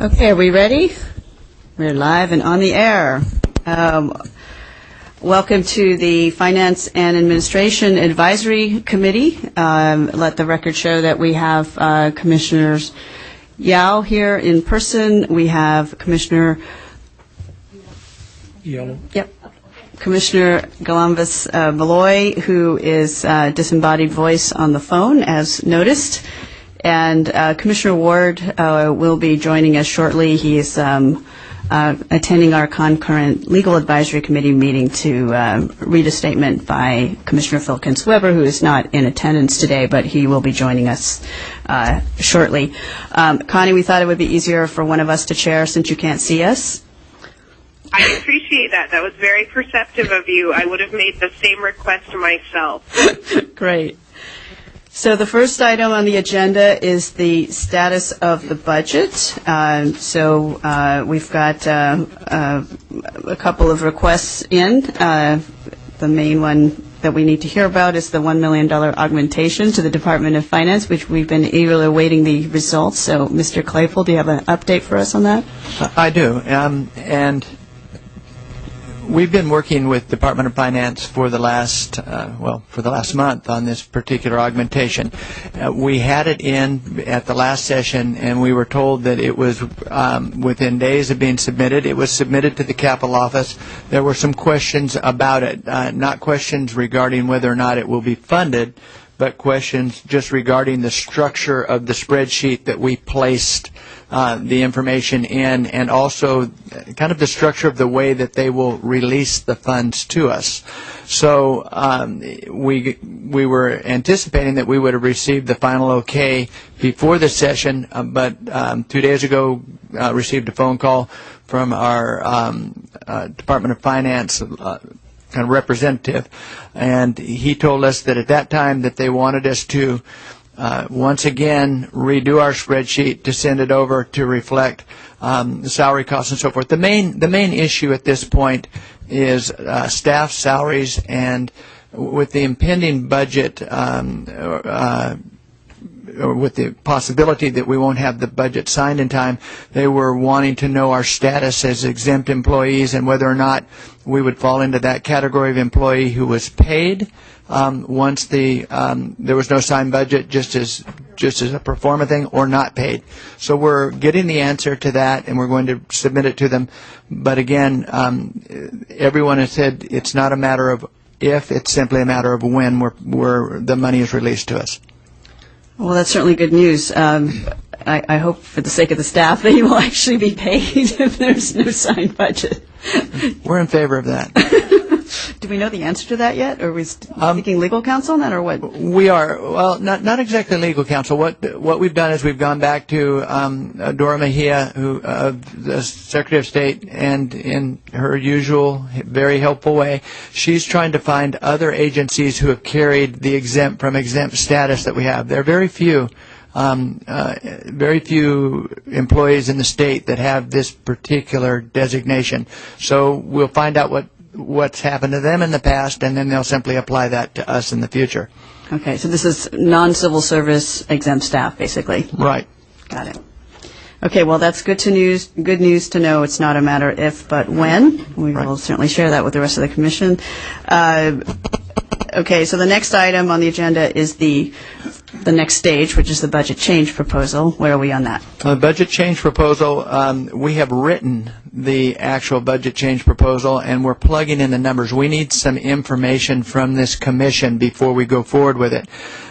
Okay, are we ready? We're live and on the air. Welcome to the Finance and Administration Advisory Committee. Let the record show that we have Commissioners Yao here in person. We have Commissioner Yellow. Yep. Commissioner Galambas Malloy, who is disembodied voice on the phone, as noticed. And Commissioner Ward will be joining us shortly. He is attending our concurrent Legal Advisory Committee meeting to read a statement by Commissioner Filkins-Weber, who is not in attendance today, but he will be joining us shortly. Connie, we thought it would be easier for one of us to chair since you can't see us. I appreciate that. That was very perceptive of you. I would have made the same request myself. Great. So the first item on the agenda is the status of the budget. We've got a couple of requests in. The main one that we need to hear about is the $1 million augmentation to the Department of Finance, which we've been eagerly awaiting the results. So, Mr. Claypool, do you have an update for us on that? I do. And we've been working with Department of Finance for the last month on this particular augmentation. We had it in at the last session, and we were told that it was within days of being submitted. It was submitted to the Capitol Office. There were some questions about it, not questions regarding whether or not it will be funded, but questions just regarding the structure of the spreadsheet that we placed the information in, and also kind of the structure of the way that they will release the funds to us. So we were anticipating that we would have received the final okay before the session, but 2 days ago received a phone call from our Department of Finance kind of representative, and he told us that at that time that they wanted us to once again redo our spreadsheet to send it over to reflect the salary costs and so forth. The main issue at this point is staff salaries, and with the impending budget or with the possibility that we won't have the budget signed in time, they were wanting to know our status as exempt employees and whether or not we would fall into that category of employee who was paid once there was no signed budget, just as a pro forma thing, or not paid. So we're getting the answer to that, and we're going to submit it to them. But again, everyone has said it's not a matter of if, it's simply a matter of when the money is released to us. Well, that's certainly good news. I hope, for the sake of the staff, that you will actually be paid if there's no signed budget. We're in favor of that. Do we know the answer to that yet, or are we seeking legal counsel on that, or what? We are. Well, not exactly legal counsel. What we've done is we've gone back to Dora Mejia, the Secretary of State, and in her usual very helpful way, she's trying to find other agencies who have carried the exempt from exempt status that we have. There are very few employees in the state that have this particular designation. So we'll find out what's happened to them in the past, and then they'll simply apply that to us in the future. Okay, so this is non-civil service exempt staff, basically. Right. Got it. Okay, well, that's good news to know. It's not a matter if, but when. We will certainly share that with the rest of the Commission. Okay, so the next item on the agenda is the next stage, which is the budget change proposal. Where are we on that? The budget change proposal, we have written the actual budget change proposal, and we're plugging in the numbers. We need some information from this commission before we go forward with it.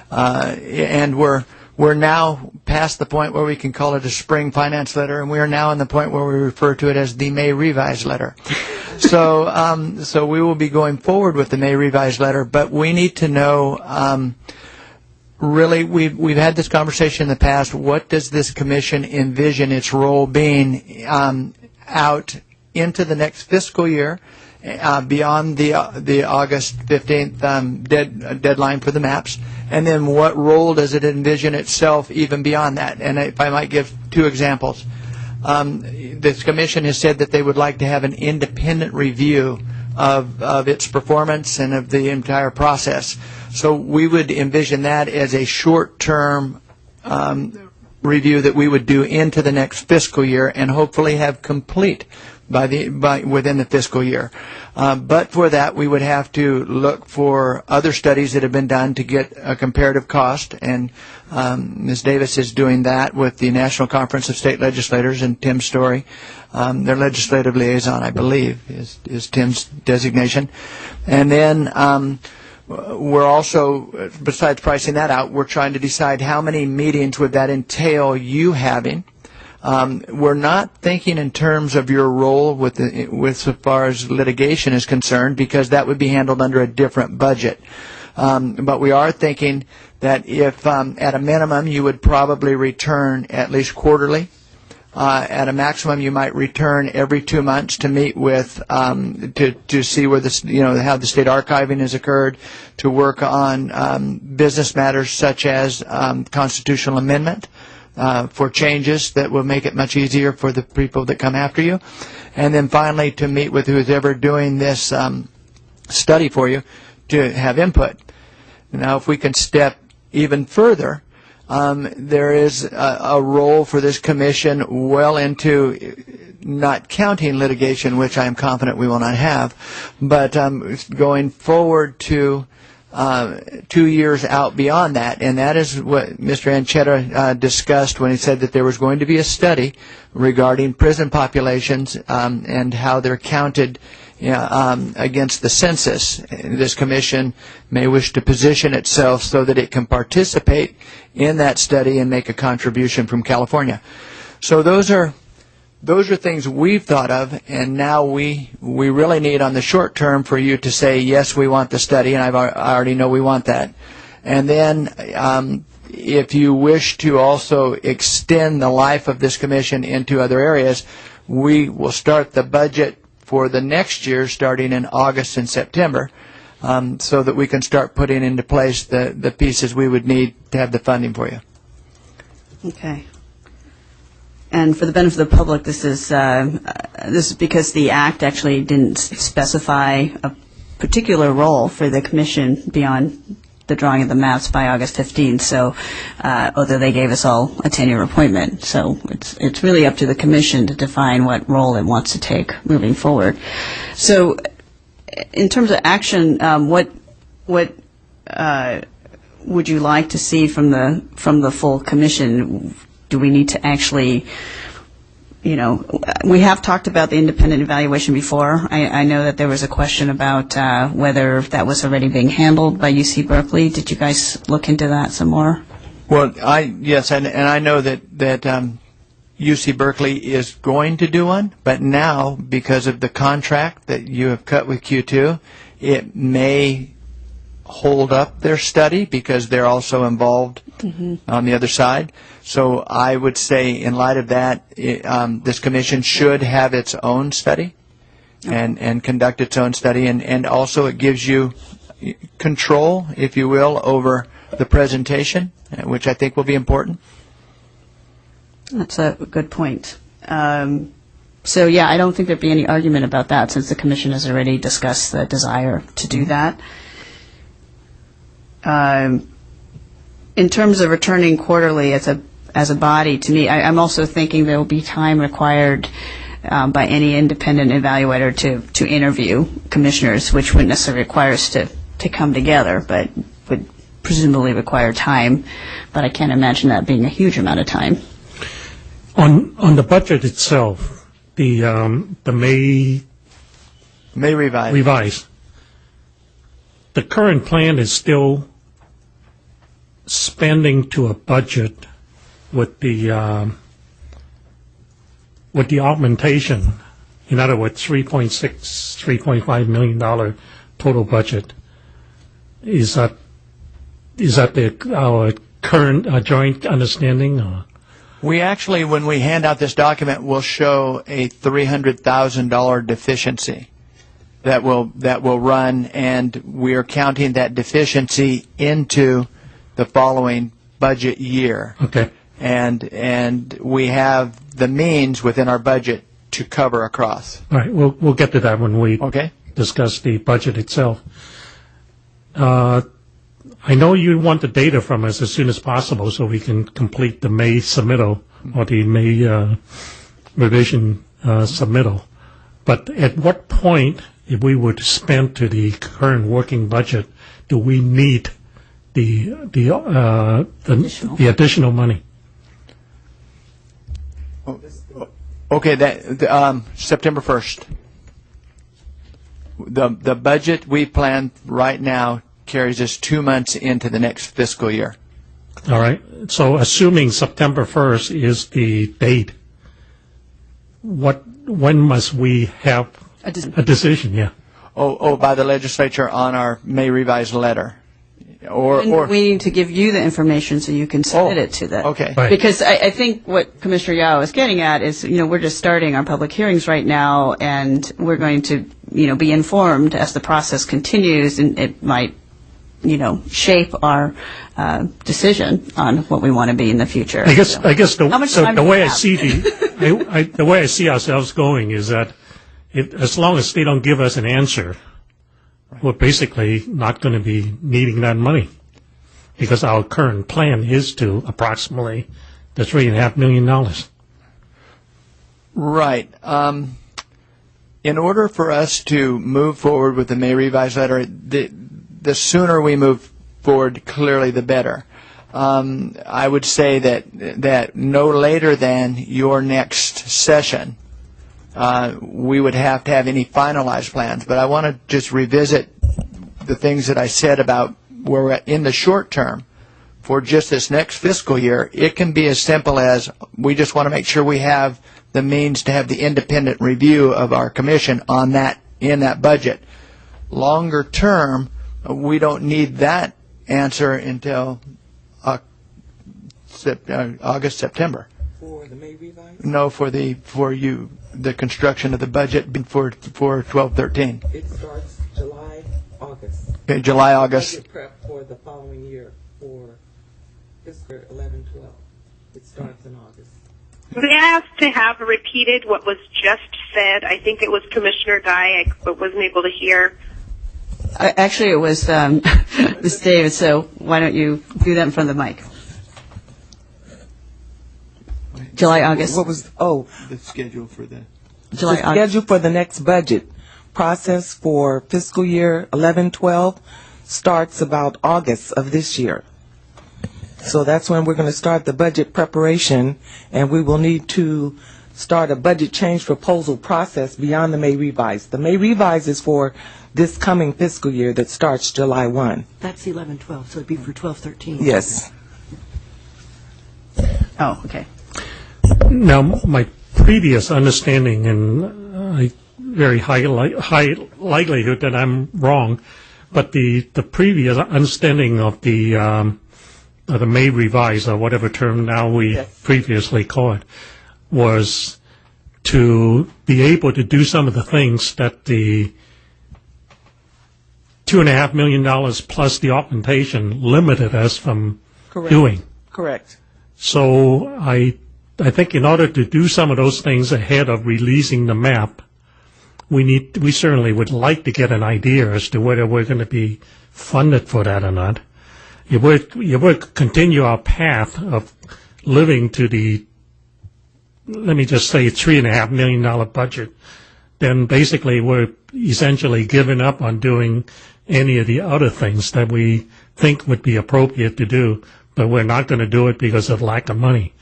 And we're now past the point where we can call it a spring finance letter, and we are now in the point where we refer to it as the May revised letter. So we will be going forward with the May revised letter, but we need to know, really, we've had this conversation in the past. What does this commission envision its role being out into the next fiscal year, beyond the August 15th deadline for the maps? And then what role does it envision itself even beyond that? And if I might give two examples. This commission has said that they would like to have an independent review of its performance and of the entire process. So we would envision that as a short-term review that we would do into the next fiscal year and hopefully have complete within the fiscal year. But for that, we would have to look for other studies that have been done to get a comparative cost, and Ms. Davis is doing that with the National Conference of State Legislators and Tim Story. Their legislative liaison, I believe, is Tim's designation. And then we're also, besides pricing that out, we're trying to decide how many meetings would that entail you having. We're not thinking in terms of your role with so far as litigation is concerned, because that would be handled under a different budget. But we are thinking that if at a minimum you would probably return at least quarterly. At a maximum, you might return every 2 months to meet with to see where how the state archiving has occurred, to work on business matters such as constitutional amendment for changes that will make it much easier for the people that come after you, and then finally to meet with who's ever doing this study for you to have input. Now, if we can step even further. There is a role for this commission well into, not counting litigation, which I am confident we will not have, but going forward to 2 years out beyond that. And that is what Mr. Anchetta discussed when he said that there was going to be a study regarding prison populations and how they're counted against the census. This commission may wish to position itself so that it can participate in that study and make a contribution from California. So those are things we've thought of, and now we really need on the short term for you to say, yes, we want the study, and I already know we want that. And then if you wish to also extend the life of this commission into other areas, we will start the budget for the next year starting in August and September, so that we can start putting into place the pieces we would need to have the funding for you. Okay. And for the benefit of the public, this is because the Act actually didn't specify a particular role for the commission beyond the drawing of the maps by August 15th. So, although they gave us all a 10-year appointment, so it's really up to the commission to define what role it wants to take moving forward. So, in terms of action, what would you like to see from the full commission? Do we need to actually, we have talked about the independent evaluation before. I know that there was a question about whether that was already being handled by UC Berkeley. Did you guys look into that some more? Well, yes, and I know that UC Berkeley is going to do one, but now, because of the contract that you have cut with Q2, it may hold up their study because they're also involved on the other side. So I would say, in light of that, this commission should have its own study and conduct its own study, and also it gives you control, if you will, over the presentation, which I think will be important. That's a good point. So, yeah, I don't think there'd be any argument about that, since the commission has already discussed the desire to do that. In terms of returning quarterly as a body, to me, I'm also thinking there will be time required by any independent evaluator to interview commissioners, which wouldn't necessarily require us to come together, but would presumably require time. But I can't imagine that being a huge amount of time. On the budget itself, the May revise. The current plan is still spending to a budget with the augmentation. In other words, $3.5 million total budget. Is that our current joint understanding? Or? We actually, when we hand out this document, will show a $300,000 deficiency that will run, and we are counting that deficiency into the following budget year. Okay. And we have the means within our budget to cover across. All right. We'll get to that when we discuss the budget itself. I know you want the data from us as soon as possible so we can complete the May submittal or the May revision submittal. But at what point, if we were to spend to the current working budget, do we need the additional money? Okay, September 1st. The budget we plan right now carries us 2 months into the next fiscal year. All right. So assuming September 1st is the date, when must we have a decision? Yeah. By the legislature on our May revised letter. Or we need to give you the information so you can submit it to them. Okay. Right. Because I think what Commissioner Yao is getting at is, we're just starting our public hearings right now, and we're going to, be informed as the process continues, and it might, shape our decision on what we want to be in the future. I guess the way I have? see the way I see ourselves going is that as long as they don't give us an answer, we're basically not going to be needing that money, because our current plan is to approximately the $3.5 million. Right. In order for us to move forward with the May revised letter, the sooner we move forward, clearly the better. I would say that no later than your next session, we would have to have any finalized plans. But I want to just revisit the things that I said about where we're at in the short term. For just this next fiscal year, it can be as simple as we just want to make sure we have the means to have the independent review of our commission on that in that budget. Longer term, we don't need that answer until August, September. For the May revise? No, for the construction of the budget for 12-13. It starts July, August. Okay, July, August. Budget prep for the following year for fiscal 11-12. It starts in August. May I ask to have repeated what was just said? I think it was Commissioner Guy, I wasn't able to hear. Actually, it was Ms. Davis, so why don't you do that in front of the mic? July, August. What was, The schedule for the... July, the August. schedule for the next budget process for fiscal year 11-12 starts about August of this year. So that's when we're going to start the budget preparation, and we will need to start a budget change proposal process beyond the May revise. The May revise is for this coming fiscal year that starts July 1. That's 11-12, so it'd be for 12-13. Yes. Oh, okay. Now, my previous understanding, and very high likelihood that I'm wrong, but the previous understanding of the May revise, or whatever term now we previously called it, was to be able to do some of the things that the $2.5 million plus the augmentation limited us from doing. Correct. So I think in order to do some of those things ahead of releasing the map, we certainly would like to get an idea as to whether we're going to be funded for that or not. If we continue our path of living to the, let me just say, $3.5 million budget, then basically we're essentially giving up on doing any of the other things that we think would be appropriate to do, but we're not going to do it because of lack of money.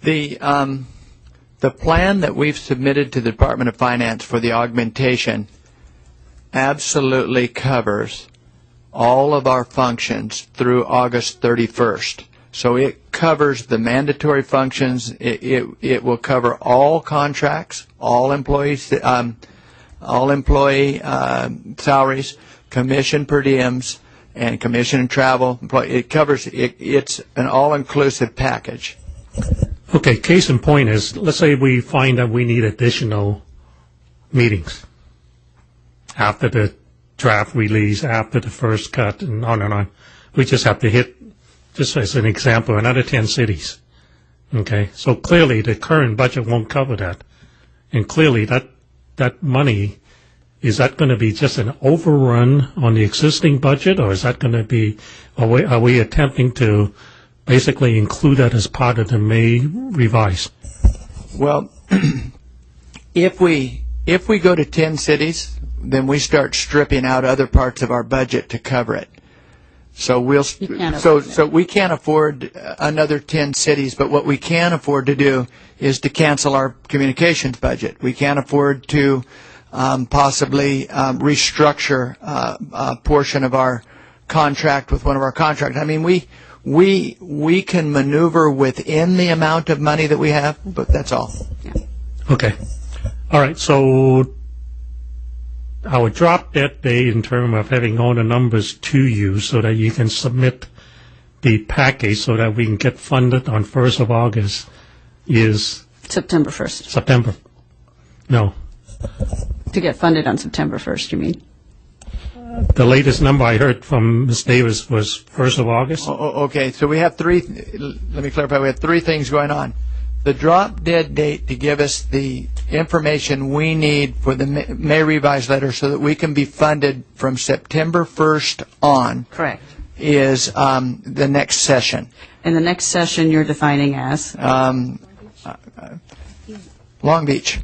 The plan that we've submitted to the Department of Finance for the augmentation absolutely covers all of our functions through August 31st. So it covers the mandatory functions. It will cover all contracts, all employee salaries, commission per diems, and commission and travel. It covers. It's an all-inclusive package. Okay, case in point is, let's say we find that we need additional meetings after the draft release, after the first cut, and on and on. We just have to hit, just as an example, another 10 cities. Okay, so clearly the current budget won't cover that. And clearly that money is that going to be just an overrun on the existing budget, or is that going to be, are we attempting to basically include that as part of the May revise? Well, if we go to 10 cities, then we start stripping out other parts of our budget to cover it. So we can't afford another 10 cities, but what we can afford to do is to cancel our communications budget. We can't afford to possibly restructure a portion of our contract with one of our contracts. I mean, we can maneuver within the amount of money that we have, but that's all. Yeah. Okay. All right. So our drop dead date in terms of having all the numbers to you so that you can submit the package so that we can get funded on 1st of August is September 1st. September. No. To get funded on September 1st, you mean? The latest number I heard from Ms. Davis was 1st of August. Okay, so we have let me clarify, we have three things going on. The drop dead date to give us the information we need for the May revised letter so that we can be funded from September 1st on. Correct. Is the next session. And the next session you're defining as? Long Beach.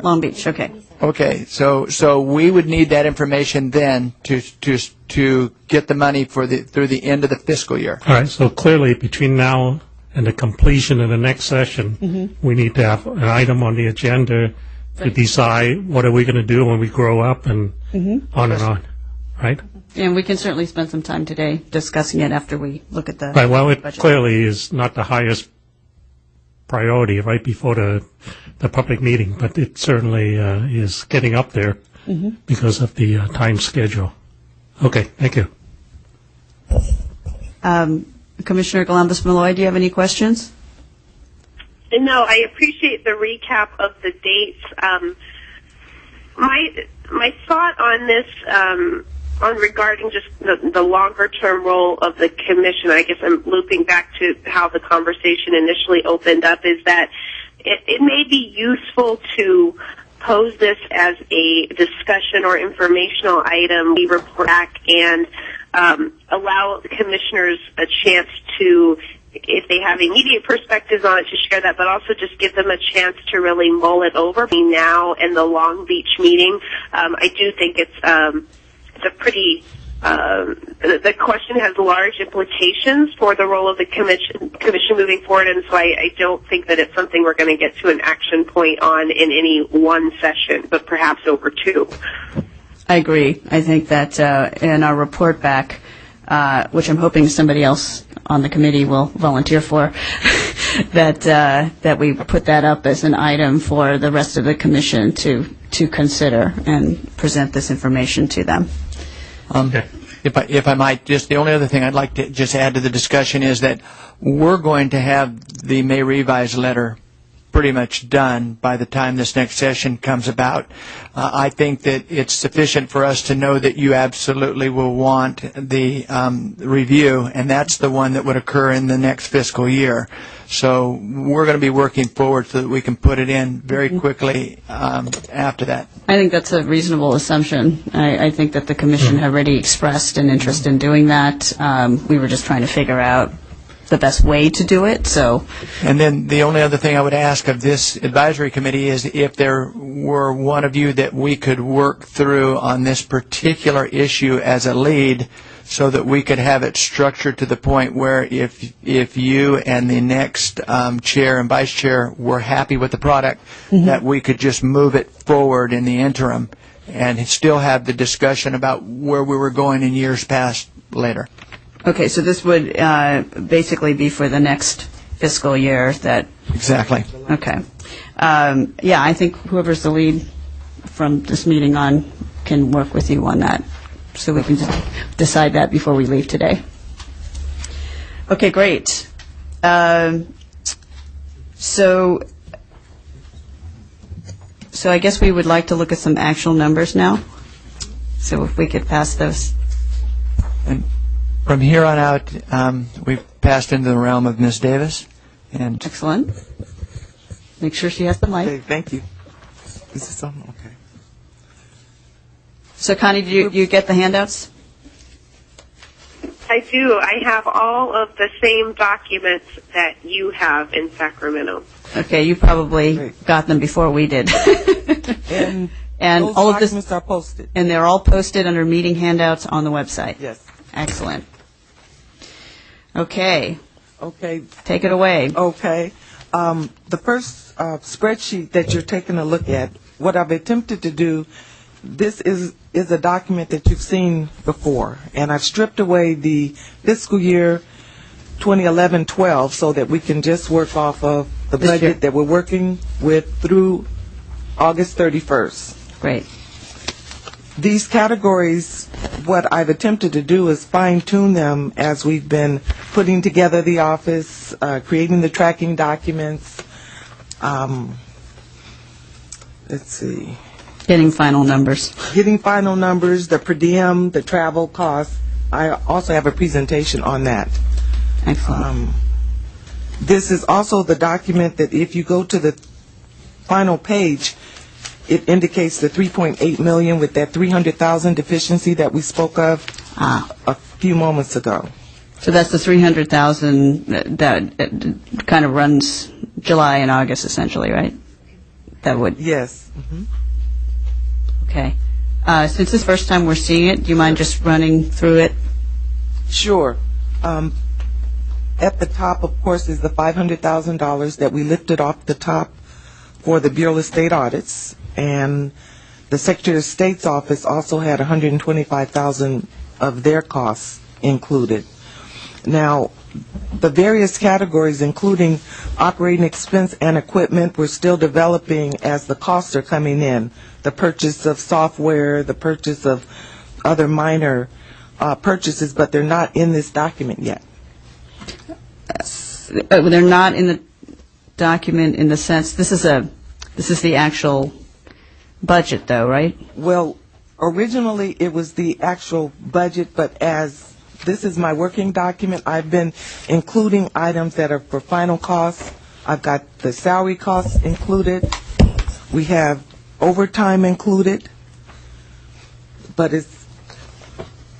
Long Beach, okay. Okay, so we would need that information then to get the money through the end of the fiscal year. All right, so clearly between now and the completion of the next session, we need to have an item on the agenda to decide what are we going to do when we grow up and on and on, right? And we can certainly spend some time today discussing it after we look at the Right, well, it budget. clearly is not the highest priority right before the public meeting, but it certainly is getting up there because of the time schedule. Okay, thank you. Commissioner Galambos-Malloy, do you have any questions? No, I appreciate the recap of the dates. My thought on this, on regarding just the longer term role of the commission, I guess I'm looping back to how the conversation initially opened up, is that it may be useful to pose this as a discussion or informational item. We report back and allow the commissioners a chance to, if they have immediate perspectives on it, to share that, but also just give them a chance to really mull it over between now and the Long Beach meeting. I do think it's a pretty, the question has large implications for the role of the commission moving forward, and so I don't think that it's something we're going to get to an action point on in any one session, but perhaps over two. I agree. I think that in our report back, which I'm hoping somebody else on the committee will volunteer for, that we put that up as an item for the rest of the commission to consider and present this information to them. Okay. If I might, just the only other thing I'd like to just add to the discussion is that we're going to have the May revised letter pretty much done by the time this next session comes about. I think that it's sufficient for us to know that you absolutely will want the review, and that's the one that would occur in the next fiscal year. So we're going to be working forward so that we can put it in very quickly after that. I think that's a reasonable assumption. I think that the commission had already expressed an interest in doing that. We were just trying to figure out the best way to do it. So, and then the only other thing I would ask of this advisory committee is if there were one of you that we could work through on this particular issue as a lead, so that we could have it structured to the point where if you and the next chair and vice chair were happy with the product, that we could just move it forward in the interim and still have the discussion about where we were going in years past later. okay, so this would basically be for the next fiscal year. That Exactly. okay. Yeah, I think whoever's the lead from this meeting on can work with you on that, so we can just decide that before we leave today. Okay, great. So I guess we would like to look at some actual numbers now. So if we could pass those. And from here on out, we've passed into the realm of Ms. Davis. And Excellent. Make sure she has the mic. Okay, thank you. Is this on? Okay. So Connie, do you get the handouts? I do. I have all of the same documents that you have in Sacramento. Okay, you probably Great. got them before we did. And And those all of this, documents are posted. and they're all posted under meeting handouts on the website. Yes. Excellent. Okay, Okay. take it away. Okay. The first spreadsheet that you're taking a look at, what I've attempted to do, this is a document that you've seen before, and I've stripped away the fiscal year 2011-12 so that we can just work off of the This year. budget that we're working with through August 31st. Great. These categories, what I've attempted to do is fine-tune them as we've been putting together the office, creating the tracking documents. Let's see. Getting final numbers. Getting final numbers, the per diem, the travel costs. I also have a presentation on that. Excellent. This is also the document that if you go to the final page, it indicates the 3.8 million with that 300,000 deficiency that we spoke of a few moments ago. So that's the 300,000 that kind of runs July and August, essentially, right? That would. Yes. Okay. Since this is the first time we're seeing it, do you mind just running through it? Sure. At the top, of course, is the $500,000 that we lifted off the top for the Bureau of State audits, and the Secretary of State's office also had $125,000 of their costs included. Now, the various categories, including operating expense and equipment, we're still developing as the costs are coming in. The purchase of software, the purchase of other minor purchases, but they're not in this document yet. They're not in the document in the sense, this is the actual budget, though, right? Well, originally it was the actual budget, but as this is my working document, I've been including items that are for final costs. I've got the salary costs included. We have overtime included, but it's...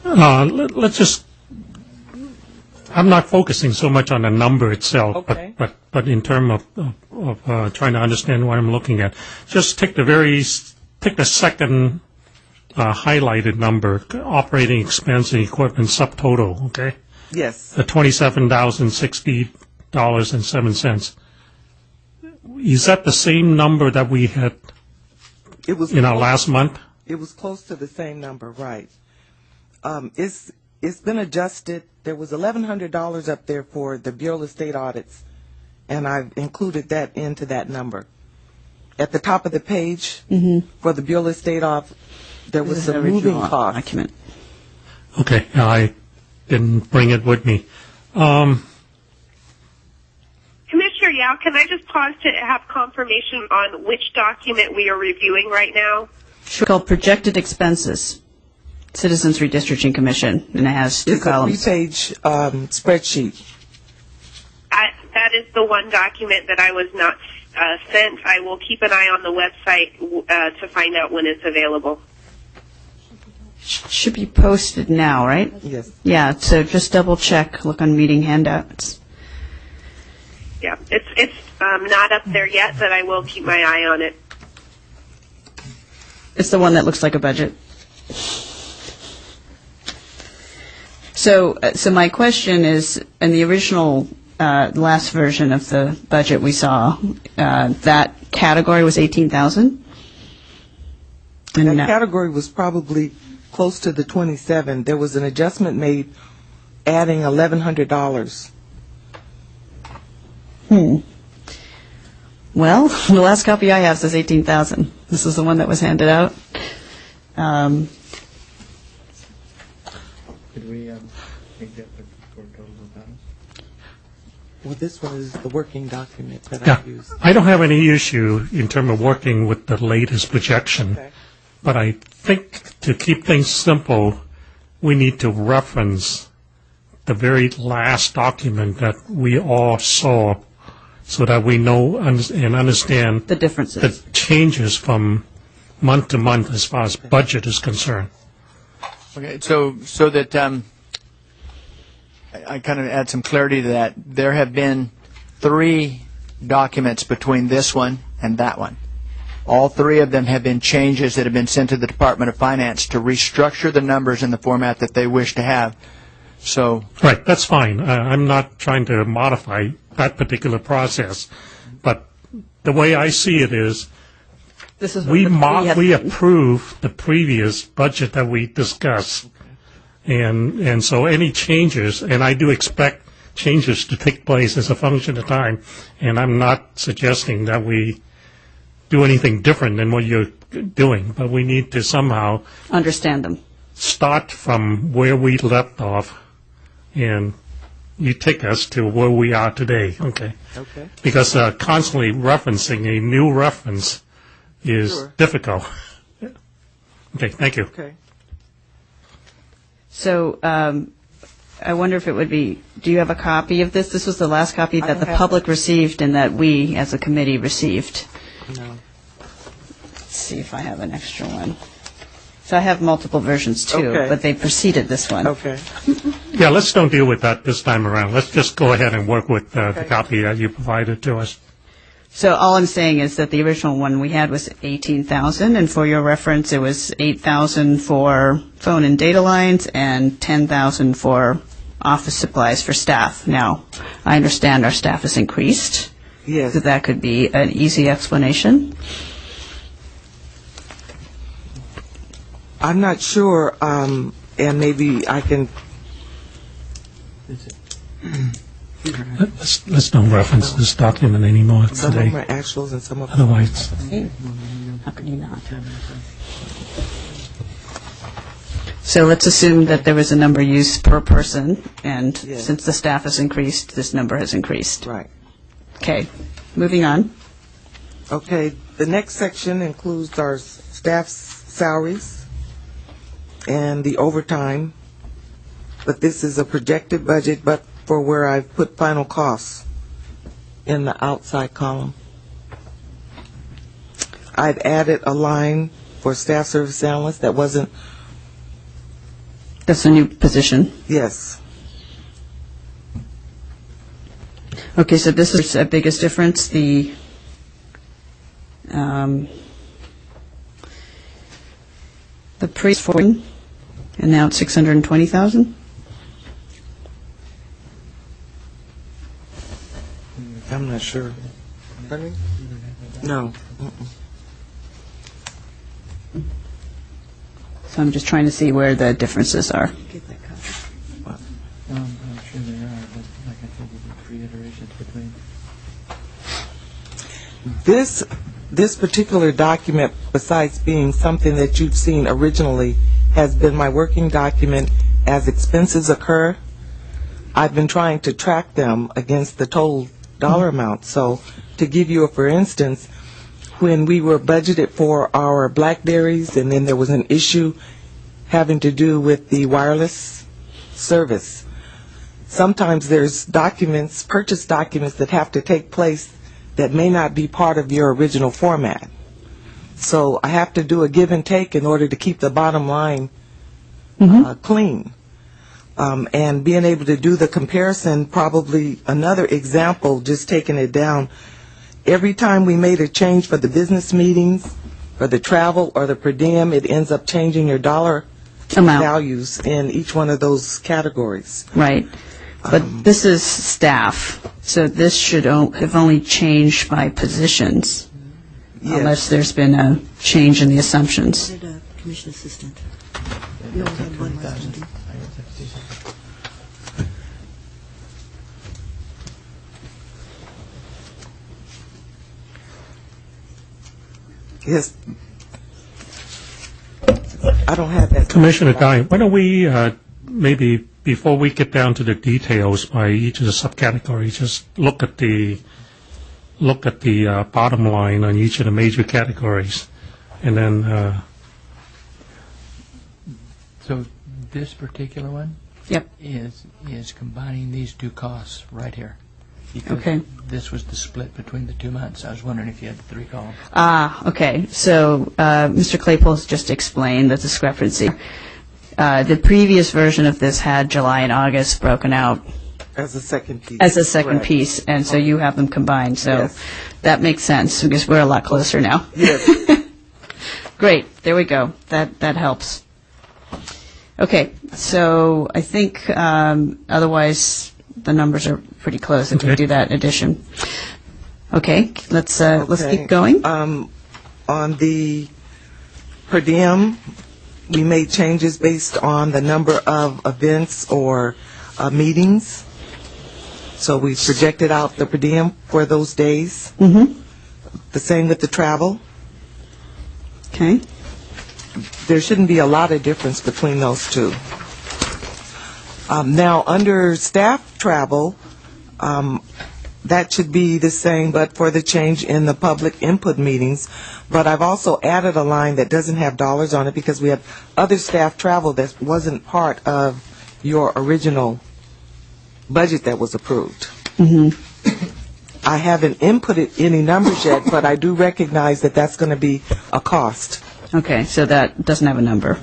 Let's just, I'm not focusing so much on the number itself, Okay. but in terms of trying to understand what I'm looking at. Just take the second highlighted number, operating expense and equipment subtotal, okay? Yes. The $27,060.07. Is that the same number that we had It was in our last month? It was close to the same number, right. It's been adjusted. There was $1,100 up there for the Bureau of State audits, and I've included that into that number. At the top of the page, for the Bureau of State off, there was some moving costs. Document. Okay, I didn't bring it with me. Commissioner Yao, can I just pause to have confirmation on which document we are reviewing right now? It's called Projected Expenses, Citizens Redistricting Commission, and it has two columns. It's a 3-page spreadsheet. That is the one document that I was not sent. I will keep an eye on the website to find out when it's available. Should be posted now, right? Yes. Yeah, so just double check, look on meeting handouts. Yeah, it's not up there yet, but I will keep my eye on it. It's the one that looks like a budget. So my question is, in the original last version of the budget we saw, that category was 18,000. That category was probably close to the 27. There was an adjustment made adding $1,100. Well, the last copy I have says 18,000. This is the one that was handed out. Did we think that for total balance? Well, this one is the working document that Yeah, I used. I don't have any issue in terms of working with the latest projection, Okay. but I think to keep things simple, we need to reference the very last document that we all saw so that we know and understand The differences. the changes from month to month as far as budget is concerned. Okay, so that I kind of add some clarity to that. There have been 3 documents between this one and that one. All 3 of them have been changes that have been sent to the Department of Finance to restructure the numbers in the format that they wish to have. So Right, that's fine. I'm not trying to modify that particular process, but the way I see it is This is what we the three have we been. approve the previous budget that we discussed, and so any changes, and I do expect changes to take place as a function of time, and I'm not suggesting that we do anything different than what you're doing, but we need to somehow Understand them. start from where we left off, and you take us to where we are today, okay? Okay. Because constantly referencing a new reference is Sure. difficult. Okay, thank you. Okay. So I wonder if it would be, do you have a copy of this? This was the last copy I that don't the have public received and that we, as a committee, received. No. Let's see if I have an extra one. So I have multiple versions too, Okay. but they preceded this one. Okay. Yeah, let's don't deal with that this time around. Let's just go ahead and work with the Okay. copy that you provided to us. So all I'm saying is that the original one we had was 18,000, and for your reference, it was 8,000 for phone and data lines and 10,000 for office supplies for staff. Now, I understand our staff has increased, Yes. so that could be an easy explanation. I'm not sure, and maybe I can. Let's don't reference this document anymore Some of them today. are actuals and some of them. Otherwise, How can you not? So let's assume that there was a number used per person, and Yes. since the staff has increased, this number has increased. Right. Okay, moving on. Okay. The next section includes our staff's salaries and the overtime, but this is a projected budget, but for where I've put final costs in the outside column. I've added a line for staff service analyst that wasn't, That's a new position. yes. Okay, so this is the biggest difference, the priest for, and now it's 620,000? I'm not sure. Pardon me? No. So I'm just trying to see where the differences are. Get that copy. I'm sure there are, but like I said, there's 3 iterations between. This particular document, besides being something that you've seen originally, has been my working document as expenses occur. I've been trying to track them against the total dollar amount. So to give you a for instance, when we were budgeted for our Blackberries and then there was an issue having to do with the wireless service, sometimes there's documents, purchase documents that have to take place that may not be part of your original format. So I have to do a give and take in order to keep the bottom line clean. And being able to do the comparison, probably another example, just taking it down, every time we made a change for the business meetings, or the travel, or the per diem, it ends up changing your dollar Amount. values in each one of those categories. Right. But this is staff, so this should have only changed by positions, unless there's been a change in the assumptions. Did a commission assistant. You only had one last one. Yes. I don't have that. Commissioner Guy, why don't we maybe before we get down to the details by each of the subcategories, just look at the bottom line on each of the major categories, and then So this particular one Yep. is combining these 2 costs right here. because Okay. this was the split between the 2 months. I was wondering if you had 3 columns. Okay. So Mr. Claypool has just explained the discrepancy. The previous version of this had July and August broken out As a second piece. as a second Correct. piece, and so you have them combined. So Yes. that makes sense because we're a lot closer now. Yes. Great. There we go. That helps. Okay. So I think otherwise the numbers are pretty close if we Okay. do that addition. Okay. Let's Okay. keep going. On the per diem, we made changes based on the number of events or meetings. So we projected out the per diem for those days. Mm-hmm. The same with the travel. Okay. There shouldn't be a lot of difference between those two. Now, under staff travel, that should be the same, but for the change in the public input meetings. But I've also added a line that doesn't have dollars on it because we have other staff travel that wasn't part of your original budget that was approved. I haven't inputted any numbers yet, but I do recognize that that's going to be a cost. Okay. So that doesn't have a number.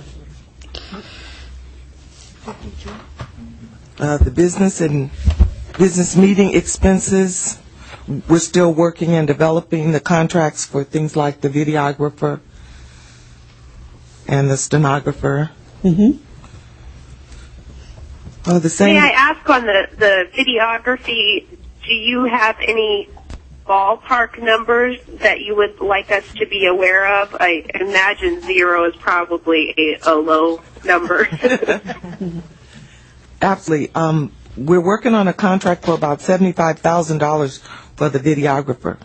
The business and business meeting expenses, we're still working and developing the contracts for things like the videographer and the stenographer. Mm-hmm. The same. May I ask on the videography, do you have any ballpark numbers that you would like us to be aware of? I imagine 0 is probably a low number. Absolutely. We're working on a contract for about $75,000 for the videographer.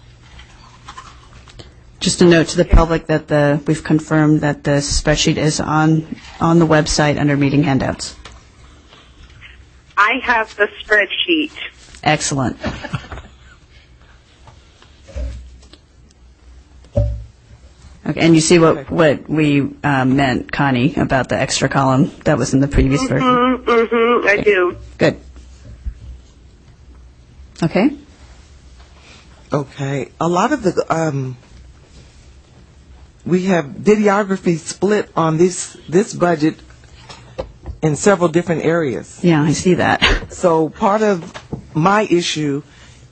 Just a note to the public that we've confirmed that the spreadsheet is on the website under meeting handouts. I have the spreadsheet. Excellent. Okay, and you see what we meant, Connie, about the extra column that was in the previous version? I do. Good. Okay. Okay. A lot of the, we have videography split on this budget in several different areas. Yeah, I see that. So part of my issue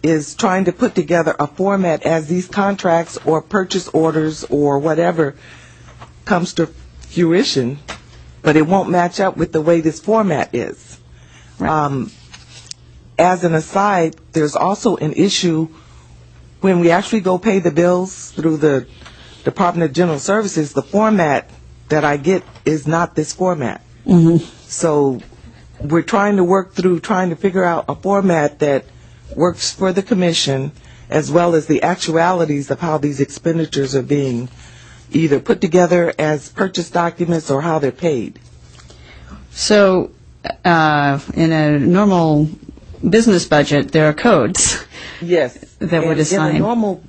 is trying to put together a format as these contracts or purchase orders or whatever comes to fruition, but it won't match up with the way this format is. Right. As an aside, there's also an issue when we actually go pay the bills through the Department of General Services, the format that I get is not this format. Mm-hmm. So we're trying to work through trying to figure out a format that works for the commission as well as the actualities of how these expenditures are being either put together as purchase documents or how they're paid. So in a normal business budget, there are codes. Yes. That would assign. In a normal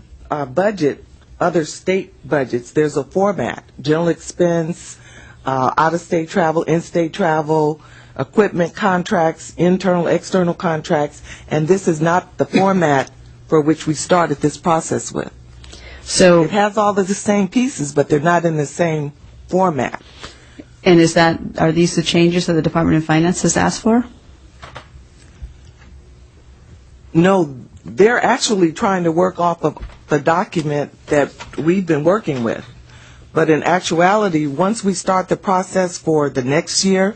budget, other state budgets, there's a format. General expense, out-of-state travel, in-state travel, equipment contracts, internal, external contracts, and this is not the format for which we started this process with. So, It has all of the same pieces, but they're not in the same format. and are these the changes that the Department of Finance has asked for? No, they're actually trying to work off of the document that we've been working with. But in actuality, once we start the process for the next year,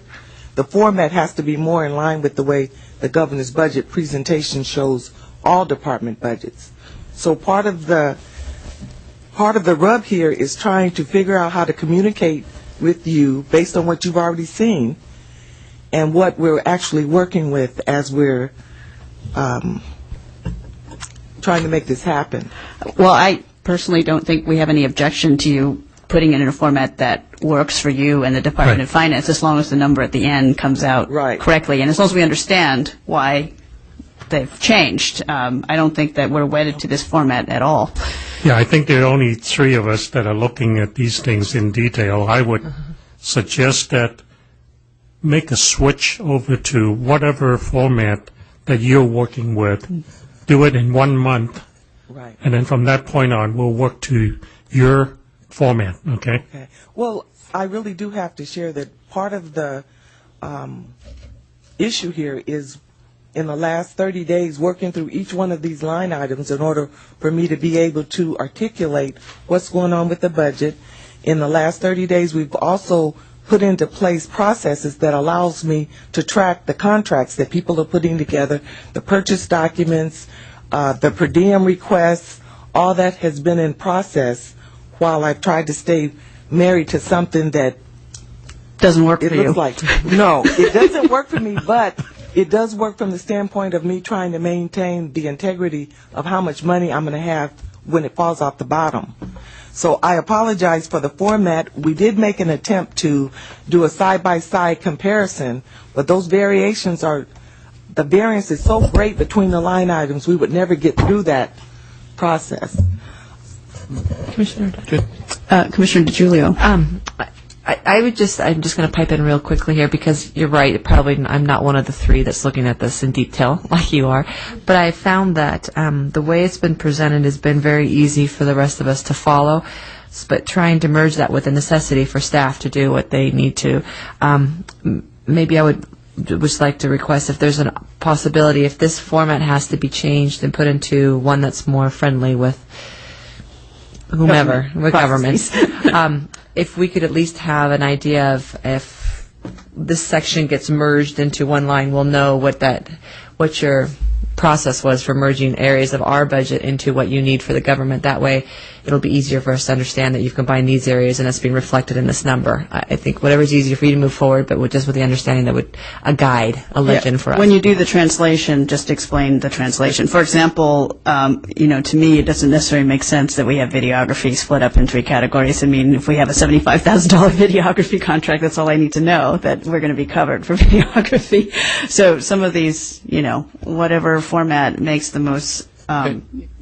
the format has to be more in line with the way the governor's budget presentation shows all department budgets. So part of the rub here is trying to figure out how to communicate with you based on what you've already seen and what we're actually working with as we're trying to make this happen. Well, I personally don't think we have any objection to you putting it in a format that works for you and the Department Right. of Finance, as long as the number at the end comes out Right. correctly, and as long as we understand why they've changed. I don't think that we're wedded to this format at all. Yeah, I think there are only 3 of us that are looking at these things in detail. I would suggest that make a switch over to whatever format that you're working with do it in 1 month, Right. and then from that point on, we'll work to your format, okay? Okay. Well, I really do have to share that part of the issue here is in the last 30 days working through each one of these line items in order for me to be able to articulate what's going on with the budget. In the last 30 days, we've also put into place processes that allows me to track the contracts that people are putting together, the purchase documents, the per diem requests. All that has been in process while I've tried to stay married to something that Doesn't work it for you. looks like. No, it doesn't work for me, but it does work from the standpoint of me trying to maintain the integrity of how much money I'm going to have when it falls off the bottom. So I apologize for the format. We did make an attempt to do a side-by-side comparison, but those variations the variance is so great between the line items, we would never get through that process. Commissioner. Commissioner DiGiulio. I'm just going to pipe in real quickly here because you're right. Probably I'm not one of the three that's looking at this in detail like you are. But I found that the way it's been presented has been very easy for the rest of us to follow. But trying to merge that with the necessity for staff to do what they need to, maybe I would just like to request if there's a possibility if this format has to be changed and put into one that's more friendly with whomever, with governments. If we could at least have an idea of if this section gets merged into one line, we'll know what your process was for merging areas of our budget into what you need for the government. That way, it'll be easier for us to understand that you've combined these areas and it's being reflected in this number. I think whatever's easier for you to move forward, but with the understanding that would a guide, a legend for us. When you do the translation, just explain the translation. For example, to me, it doesn't necessarily make sense that we have videography split up in 3 categories. I mean, if we have a $75,000 videography contract, that's all I need to know, that we're going to be covered for videography. So some of these, whatever format makes the most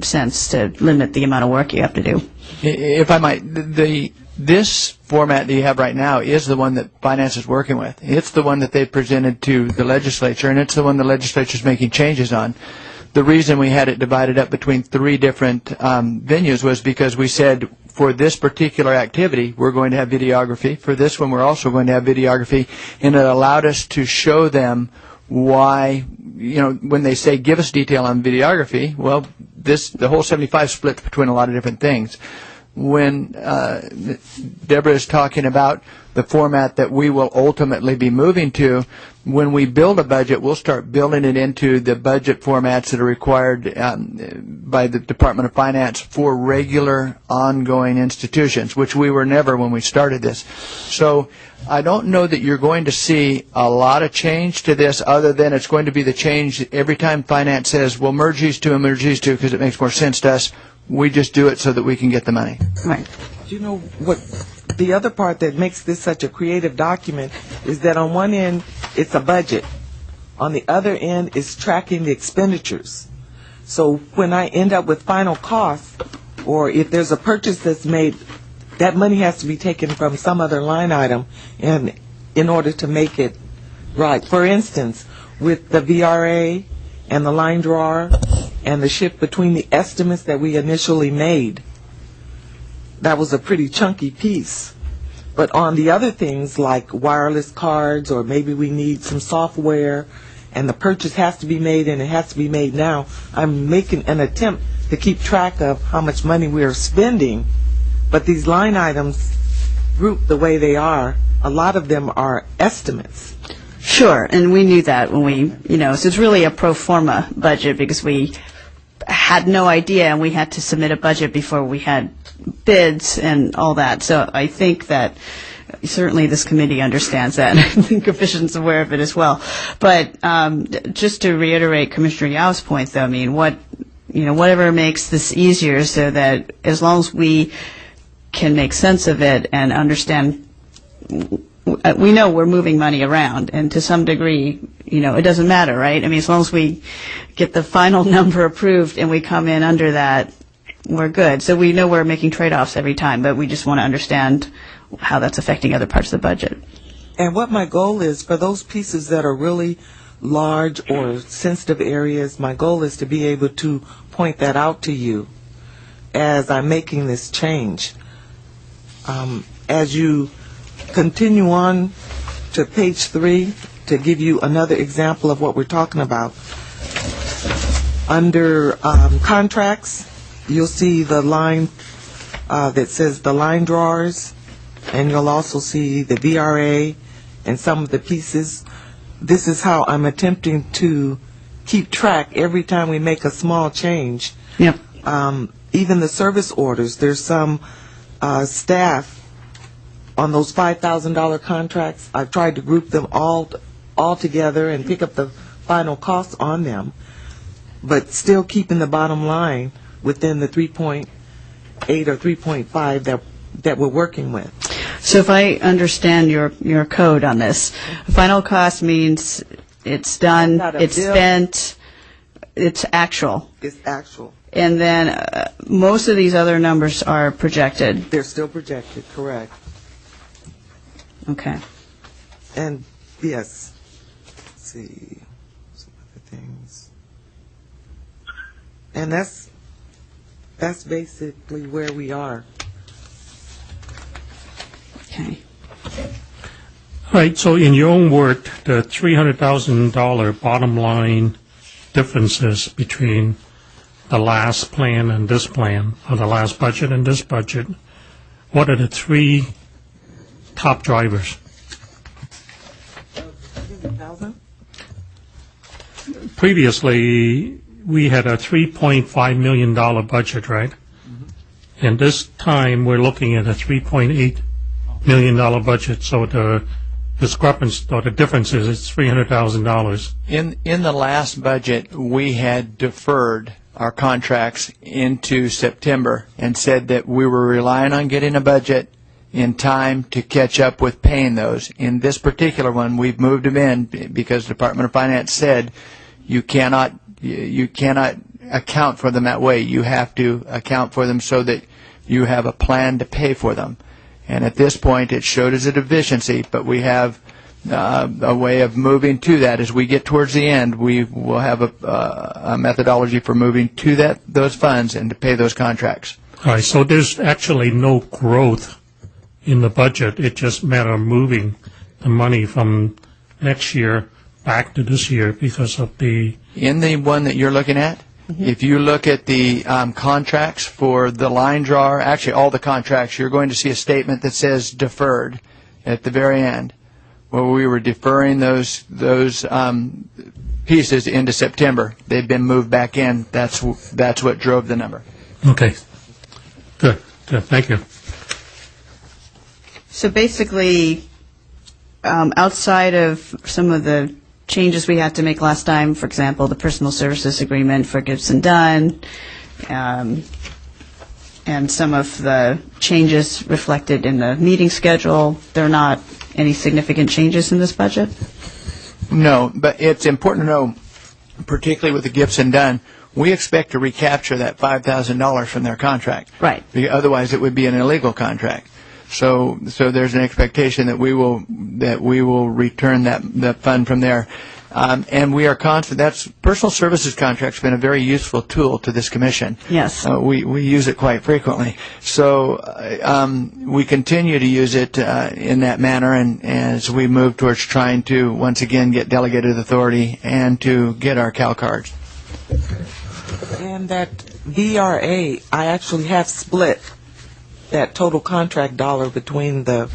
sense to limit the amount of work you have to do. If I might, this format that you have right now is the one that finance is working with. It's the one that they presented to the legislature, and it's the one the legislature is making changes on. The reason we had it divided up between 3 different venues was because we said for this particular activity, we're going to have videography. For this one, we're also going to have videography, and it allowed us to show them why, when they say give us detail on videography, well, the whole 75 splits between a lot of different things. When Deborah is talking about the format that we will ultimately be moving to, when we build a budget, we'll start building it into the budget formats that are required by the Department of Finance for regular, ongoing institutions, which we were never when we started this. So I don't know that you're going to see a lot of change to this other than it's going to be the change every time Finance says, well, merge these two and merge these two because it makes more sense to us. We just do it so that we can get the money. Right. You know what? The other part that makes this such a creative document is that on one end, it's a budget. On the other end, it's tracking the expenditures. So when I end up with final costs, or if there's a purchase that's made, that money has to be taken from some other line item in order to make it right. For instance, with the VRA and the line drawer and the shift between the estimates that we initially made, that was a pretty chunky piece. But on the other things like wireless cards, or maybe we need some software and the purchase has to be made and it has to be made now, I'm making an attempt to keep track of how much money we are spending. But these line items grouped the way they are, a lot of them are estimates. Sure, and we knew that when we, so it's really a pro forma budget because we had no idea and we had to submit a budget before we had bids and all that. So I think that certainly this committee understands that, and I think Commission's aware of it as well. But just to reiterate Commissioner Yao's point, though, I mean, whatever makes this easier so that as long as we can make sense of it and understand, we know we're moving money around, and to some degree, it doesn't matter, right? I mean, as long as we get the final number approved and we come in under that, we're good. So we know we're making trade-offs every time, but we just want to understand how that's affecting other parts of the budget. And what my goal is for those pieces that are really large or sensitive areas, my goal is to be able to point that out to you as I'm making this change. As you continue on to page 3, to give you another example of what we're talking about, under contracts, you'll see the line that says the line drawers, and you'll also see the VRA and some of the pieces. This is how I'm attempting to keep track every time we make a small change. Yep. Even the service orders, there's some staff on those $5,000 contracts. I've tried to group them all together and pick up the final costs on them, but still keeping the bottom line within the 3.8 or 3.5 that we're working with. So if I understand your code on this, final cost means it's done, Not a it's bill. spent, it's actual. It's actual. And then most of these other numbers are projected. They're still projected, correct. Okay. And yes, let's see some other things. And that's basically where we are. Okay. All right, so in your own word, the $300,000 bottom line differences between the last plan and this plan, or the last budget and this budget, what are the 3 top drivers? 100,000? Previously, we had a $3.5 million budget, right? Mm-hmm. And this time, we're looking at a $3.8 million budget, so the discrepancy, or the difference is it's $300,000. In the last budget, we had deferred our contracts into September and said that we were relying on getting a budget in time to catch up with paying those. In this particular one, we've moved them in because the Department of Finance said you cannot account for them that way. You have to account for them so that you have a plan to pay for them. And at this point, it showed as a deficiency, but we have a way of moving to that. As we get towards the end, we will have a methodology for moving to those funds and to pay those contracts. All right, so there's actually no growth in the budget. It's just a matter of moving the money from next year back to this year because of the... In the one that you're looking at, if you look at the contracts for the line drawer, actually all the contracts, you're going to see a statement that says deferred at the very end, where we were deferring those pieces into September. They've been moved back in. That's what drove the number. Okay. Good. Thank you. So basically, outside of some of the changes we had to make last time, for example, the personal services agreement for Gibson Dunn, and some of the changes reflected in the meeting schedule, there are not any significant changes in this budget? No, but it's important to know, particularly with the Gibson Dunn, we expect to recapture that $5,000 from their contract. Right. Otherwise, it would be an illegal contract. So there's an expectation that we will return that fund from there, and we are confident. That's personal services contract's been a very useful tool to this commission. Yes. We use it quite frequently. So we continue to use it in that manner, and as we move towards trying to once again get delegated authority and to get our Cal cards. And that VRA, I actually have split that total contract dollar between the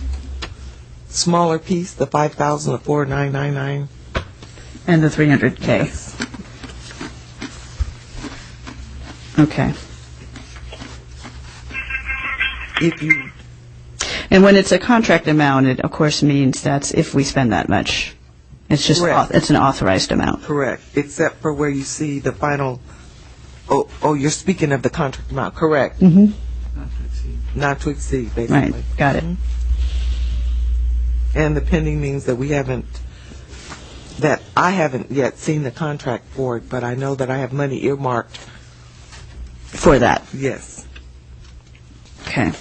smaller piece, the 5,000, the 4,999, And the 300K? Yes. Okay. If you, And when it's a contract amount, it of course means that's if we spend that much. It's just, Correct. it's an authorized amount. correct, except for where you see the final, oh, you're speaking of the contract amount, correct. Mm-hmm. Not to exceed, basically. Right, got it. And the pending means that I haven't yet seen the contract for it, but I know that I have money earmarked. For that, Yes. okay.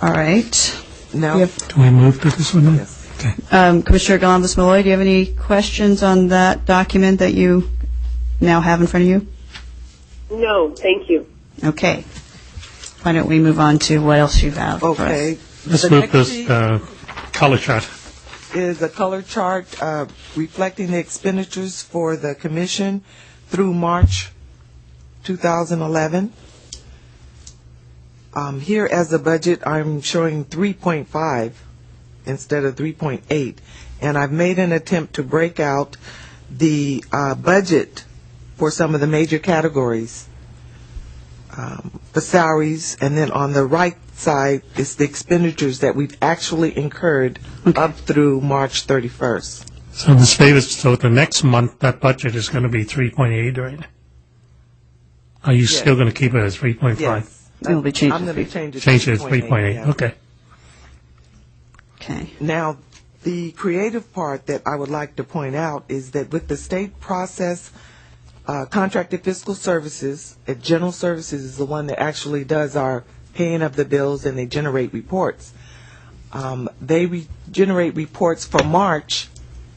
All right. Now, Do we move to this one then? Yes. Okay. Commissioner Galambos-Malloy, do you have any questions on that document that you now have in front of you? No, thank you. Okay. Why don't we move on to what else you have for us? okay. Let's The move next this sheet color chart. is a color chart reflecting the expenditures for the commission through March 2011. Here as a budget, I'm showing 3.5 instead of 3.8, and I've made an attempt to break out the budget for some of the major categories, the salaries, and then on the right side is the expenditures that we've actually incurred up through March 31st. So, Ms. Davis, so the next month, that budget is going to be 3.8, right? Are you still going to keep it as 3.5? Yes. It'll be changed I'm to going to change it Change to it to 3.8, yeah. okay. Okay. Now, the creative part that I would like to point out is that with the state process, contracted fiscal services, general services is the one that actually does our paying of the bills, and they generate reports. They generate reports for March,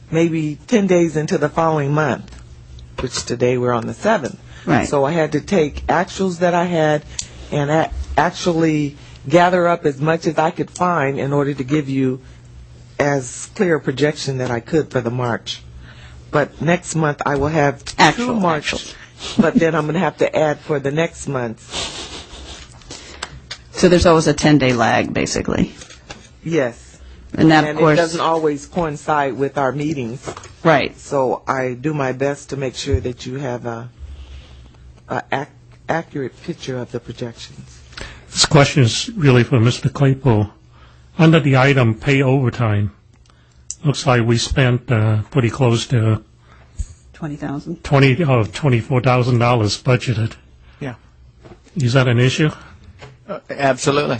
maybe 10 days into the following month, which today we're on the 7th. Right. So I had to take actuals that I had and actually gather up as much as I could find in order to give you as clear a projection that I could for the March. But next month I will have two March, but then I'm going to have to add for the next month. So there's always a 10-day lag, basically. Yes. And that, And of course, it doesn't always coincide with our meetings. right. So I do my best to make sure that you have a accurate picture of the projections. This question is really for Mr. Claypool. Under the item pay overtime, looks like we spent pretty close to $20,000. $24,000 budgeted. Yeah. Is that an issue? Absolutely.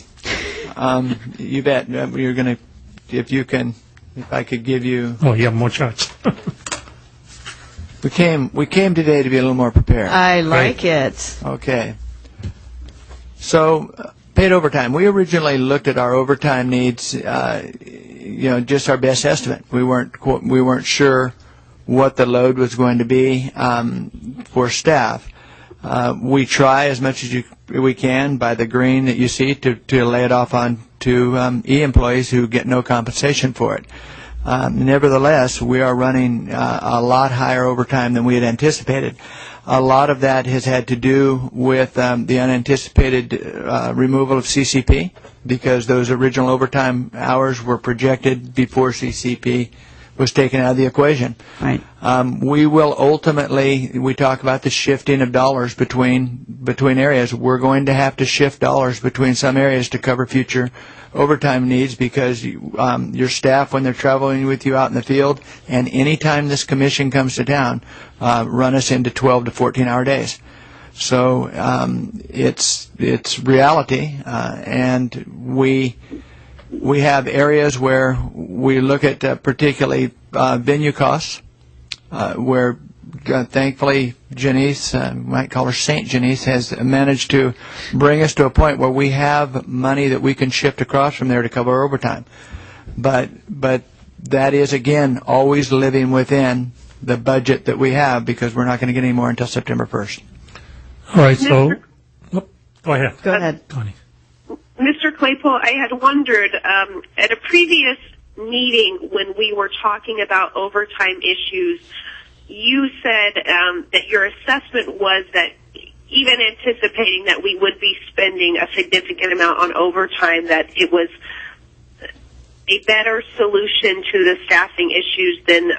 You bet. You're going to, if I could give you. Oh, you have more charts. We came today to be a little more prepared. I like it. Okay. So, paid overtime. We originally looked at our overtime needs, just our best estimate. We weren't sure what the load was going to be for staff. We try as much as we can by the green that you see to lay it off on to E-employees who get no compensation for it. Nevertheless, we are running a lot higher overtime than we had anticipated. A lot of that has had to do with the unanticipated removal of CCP, because those original overtime hours were projected before CCP was taken out of the equation. Right. We will ultimately, we talk about the shifting of dollars between areas. We're going to have to shift dollars between some areas to cover future overtime needs, because your staff, when they're traveling with you out in the field, and any time this commission comes to town, run us into 12 to 14-hour days. So it's reality, and we have areas where we look at particularly venue costs, where thankfully Janice, might call her Saint Janice, has managed to bring us to a point where we have money that we can shift across from there to cover our overtime. But that is, again, always living within the budget that we have, because we're not going to get any more until September 1st. All right, so go ahead. Go ahead. Connie. Mr. Claypool, I had wondered, at a previous meeting when we were talking about overtime issues, you said that your assessment was that even anticipating that we would be spending a significant amount on overtime, that it was a better solution to the staffing issues than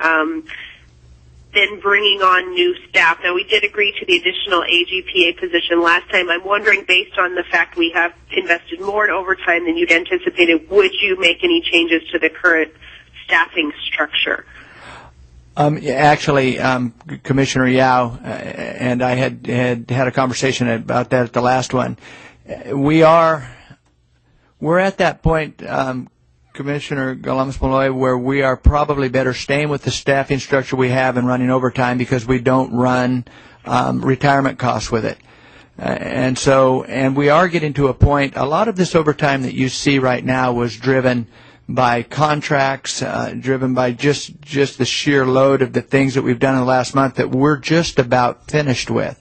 bringing on new staff. Now, we did agree to the additional AGPA position last time. I'm wondering, based on the fact we have invested more in overtime than you'd anticipated, would you make any changes to the current staffing structure? Actually, Commissioner Yao and I had a conversation about that at the last one. We're at that point, Commissioner Galambos-Malloy, where we are probably better staying with the staffing structure we have and running overtime, because we don't run retirement costs with it. And we are getting to a point, a lot of this overtime that you see right now was driven by contracts, driven by just the sheer load of the things that we've done in the last month that we're just about finished with.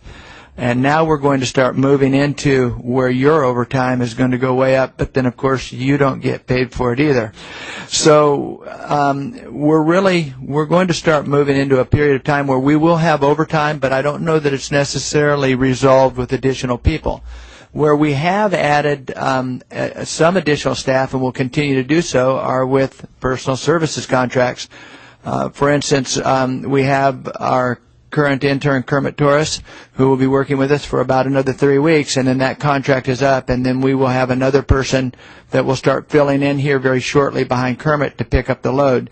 And now we're going to start moving into where your overtime is going to go way up, but then, of course, you don't get paid for it either. So we're going to start moving into a period of time where we will have overtime, but I don't know that it's necessarily resolved with additional people. Where we have added some additional staff, and will continue to do so, are with personal services contracts. For instance, we have our current intern, Kermit Torres, who will be working with us for about another 3 weeks, and then that contract is up, and then we will have another person that will start filling in here very shortly behind Kermit to pick up the load.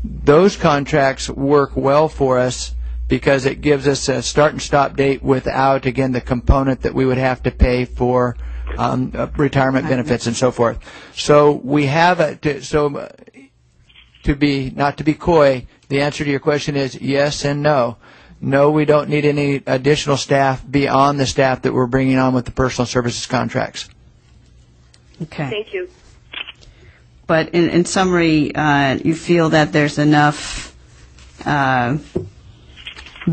Those contracts work well for us because it gives us a start and stop date without, again, the component that we would have to pay for retirement benefits and so forth. So we have not to be coy, the answer to your question is yes and no. No, we don't need any additional staff beyond the staff that we're bringing on with the personal services contracts. Okay. Thank you. But in summary, you feel that there's enough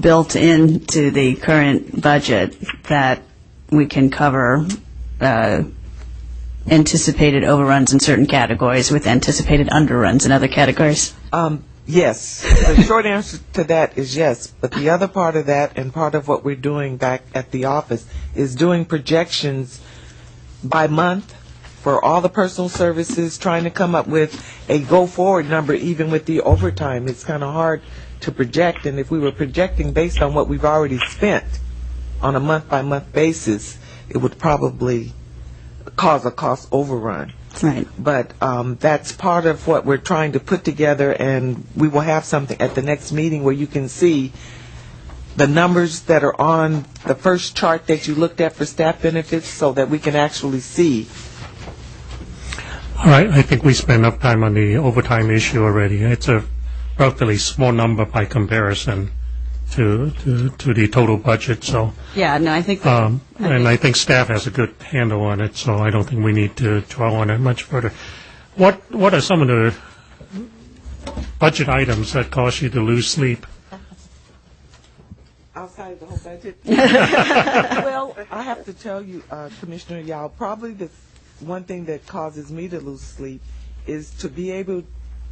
built into the current budget that we can cover anticipated overruns in certain categories with anticipated underruns in other categories? Yes. The short answer to that is yes. But the other part of that, and part of what we're doing back at the office, is doing projections by month for all the personal services, trying to come up with a go-forward number, even with the overtime. It's kind of hard to project, and if we were projecting based on what we've already spent on a month-by-month basis, it would probably cause a cost overrun. Right. But that's part of what we're trying to put together, and we will have something at the next meeting where you can see the numbers that are on the first chart that you looked at for staff benefits, so that we can actually see. All right, I think we spent enough time on the overtime issue already. It's a relatively small number by comparison to the total budget. So Yeah, no, I think and I think staff has a good handle on it, so I don't think we need to dwell on it much further. What are some of the budget items that cause you to lose sleep? Outside the whole budget? Well, I have to tell you, Commissioner Yao, probably the one thing that causes me to lose sleep is to be able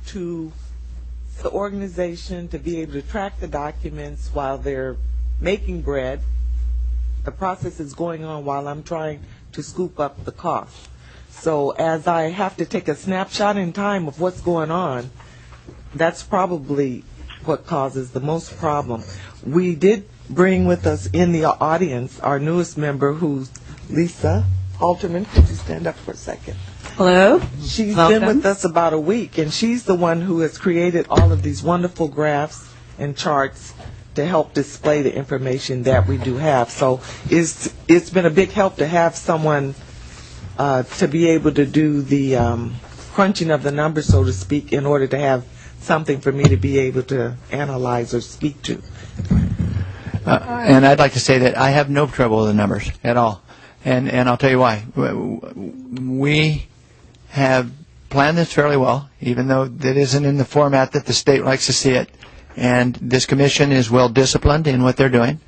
to, the organization, to be able to track the documents while they're making bread. The process is going on while I'm trying to scoop up the cost. So as I have to take a snapshot in time of what's going on, that's probably what causes the most problem. We did bring with us in the audience our newest member, who's Lisa Halterman. Could you stand up for a second? Hello. She's Welcome. been with us about a week, and she's the one who has created all of these wonderful graphs and charts to help display the information that we do have. So it's been a big help to have someone to be able to do the crunching of the numbers, so to speak, in order to have something for me to be able to analyze or speak to. And I'd like to say that I have no trouble with the numbers at all. And I'll tell you why. We have planned this fairly well, even though it isn't in the format that the state likes to see it. And this commission is well disciplined in what they're doing.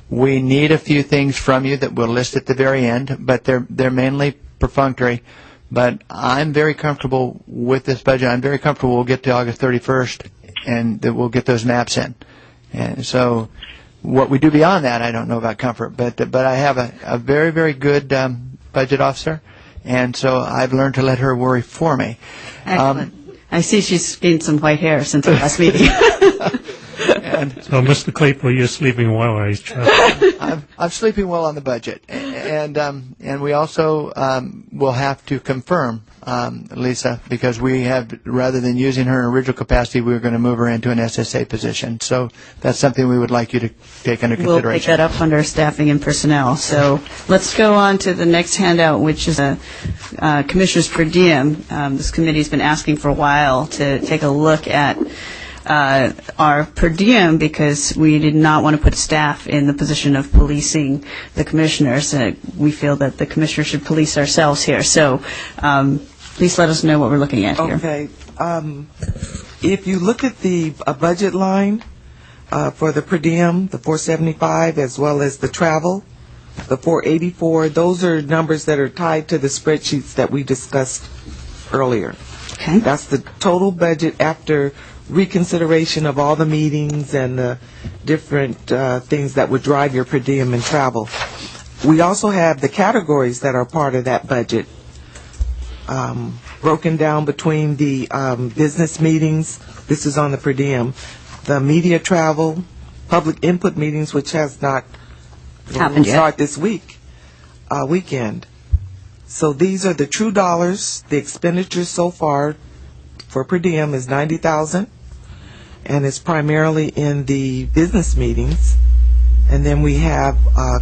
We need a few things from you that we'll list at the very end, but they're mainly perfunctory. But I'm very comfortable with this budget. I'm very comfortable we'll get to August 31st and that we'll get those maps in. And so what we do beyond that, I don't know about comfort, but I have a very, very good budget officer, and so I've learned to let her worry for me. Excellent. I see she's gained some white hair since the last meeting. So, Mr. Claypool, you're sleeping well, I trust. I'm sleeping well on the budget, and we also will have to confirm Lisa, because we have, rather than using her in original capacity, we're going to move her into an SSA position. So that's something we would like you to take under consideration. We'll pick that up under staffing and personnel. So let's go on to the next handout, which is a Commissioners per diem. This committee has been asking for a while to take a look at our per diem because we did not want to put staff in the position of policing the commissioners. We feel that the commissioners should police ourselves here. So please let us know what we're looking at here. Okay. If you look at the budget line for the per diem, the 475, as well as the travel, the 484, those are numbers that are tied to the spreadsheets that we discussed earlier. Okay. That's the total budget after reconsideration of all the meetings and the different things that would drive your per diem and travel. We also have the categories that are part of that budget, broken down between the business meetings. This is on the per diem. The media travel, public input meetings, which has not happened yet. Start this weekend. So these are the true dollars. The expenditures so far for per diem is $90,000, and it's primarily in the business meetings. And then we have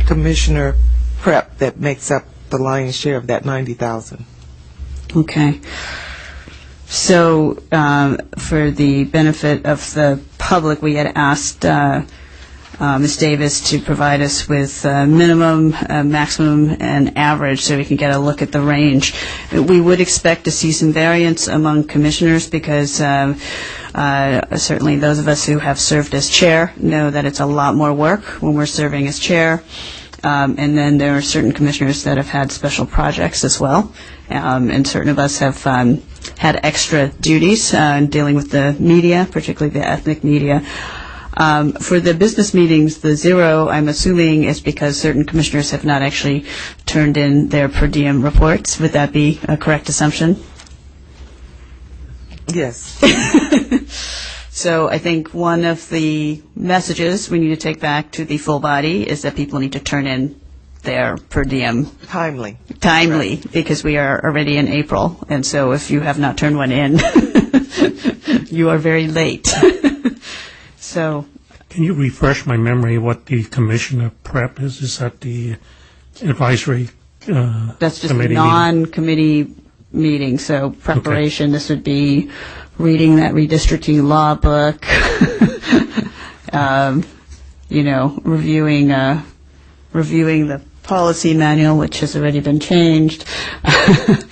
commissioner prep that makes up the lion's share of that $90,000. Okay. So for the benefit of the public, we had asked Ms. Davis to provide us with minimum, maximum, and average so we can get a look at the range. We would expect to see some variance among commissioners because certainly those of us who have served as chair know that it's a lot more work when we're serving as chair. And then there are certain commissioners that have had special projects as well. And certain of us have had extra duties dealing with the media, particularly the ethnic media. For the business meetings, the zero, I'm assuming, is because certain commissioners have not actually turned in their per diem reports. Would that be a correct assumption? Yes. So I think one of the messages we need to take back to the full body is that people need to turn in their per diem Timely, right. Because we are already in April, and so if you have not turned one in, you are very late. So, can you refresh my memory what the commissioner prep is? Is that the advisory that's just committee non-committee meeting. So preparation. Okay. This would be reading that redistricting law book. Reviewing the policy manual, which has already been changed. I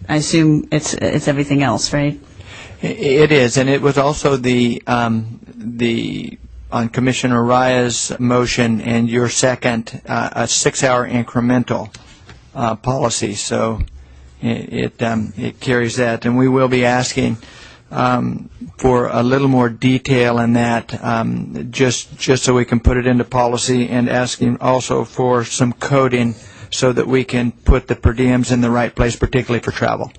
assume it's everything else, right? It is, and it was also the on Commissioner Raya's motion and your second, a 6-hour incremental policy. So it carries that, and we will be asking for a little more detail in that, just so we can put it into policy, and asking also for some coding so that we can put the per diems in the right place, particularly for travel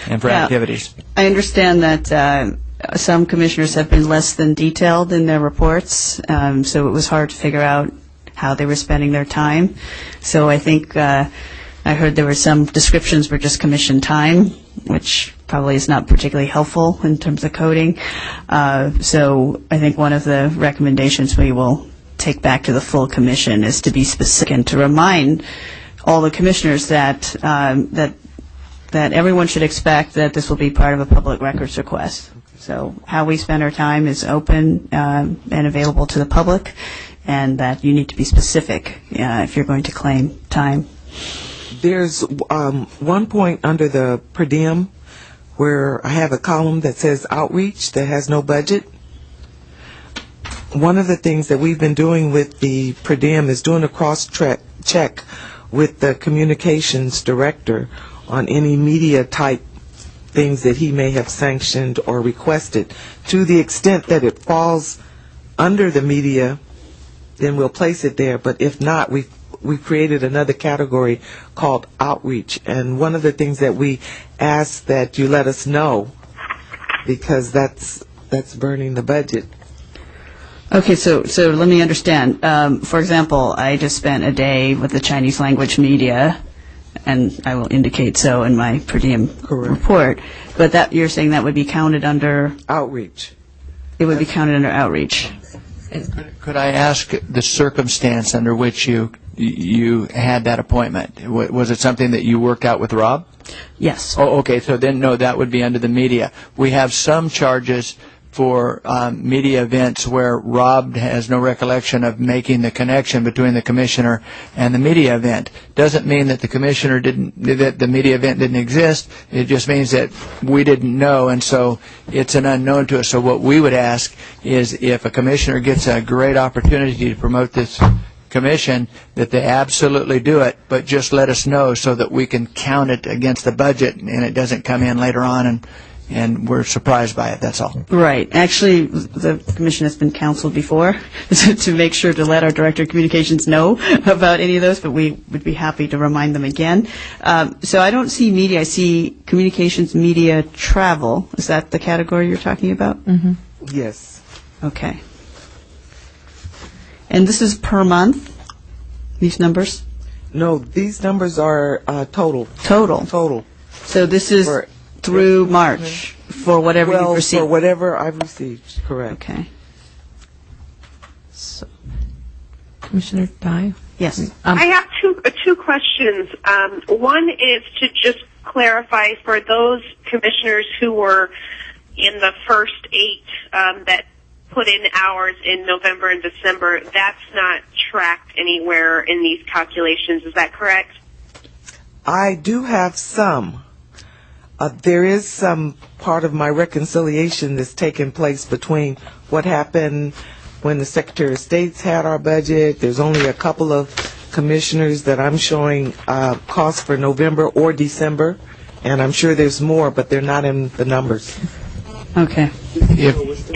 and for activities. I understand that some commissioners have been less than detailed in their reports, so it was hard to figure out how they were spending their time. So I think I heard there were some descriptions were just commission time, which probably is not particularly helpful in terms of coding. So I think one of the recommendations we will take back to the full commission is to be specific and to remind all the commissioners that that everyone should expect that this will be part of a public records request. So how we spend our time is open and available to the public, and that you need to be specific if you're going to claim time. There's one point under the per diem where I have a column that says outreach that has no budget. One of the things that we've been doing with the per diem is doing a cross-check with the communications director on any media type things that he may have sanctioned or requested. To the extent that it falls under the media, then we'll place it there. But if not, we created another category called outreach. And one of the things that we ask that you let us know, because that's burning the budget. Okay, so let me understand. For example, I just spent a day with the Chinese language media, and I will indicate so in my per diem report. But that you're saying that would be counted under outreach. It would be counted under outreach. Could I ask the circumstance under which you had that appointment? Was it something that you worked out with Rob? Yes. Oh, okay. So then, no, that would be under the media. We have some charges for media events where Rob has no recollection of making the connection between the commissioner and the media event. Doesn't mean that that the media event didn't exist. It just means that we didn't know, and so it's an unknown to us. So what we would ask is if a commissioner gets a great opportunity to promote this commission, that they absolutely do it, but just let us know so that we can count it against the budget and it doesn't come in later on and we're surprised by it, that's all. Right. Actually, the commission has been counseled before to make sure to let our Director of Communications know about any of those, but we would be happy to remind them again. So I don't see media. I see communications, media, travel. Is that the category you're talking about? Mm-hmm. Yes. Okay. And this is per month, these numbers? No, these numbers are total. Total. Total. So this is through March for whatever you've Well, received? for whatever I've received, correct. Okay. So, Commissioner Dye? Yes. I have two questions. One is to just clarify for those commissioners who were in the first 8 that put in hours in November and December, that's not tracked anywhere in these calculations. Is that correct? I do have some. There is some part of my reconciliation that's taken place between what happened when the Secretary of State's had our budget. There's only a couple of commissioners that I'm showing costs for November or December, and I'm sure there's more, but they're not in the numbers. Okay.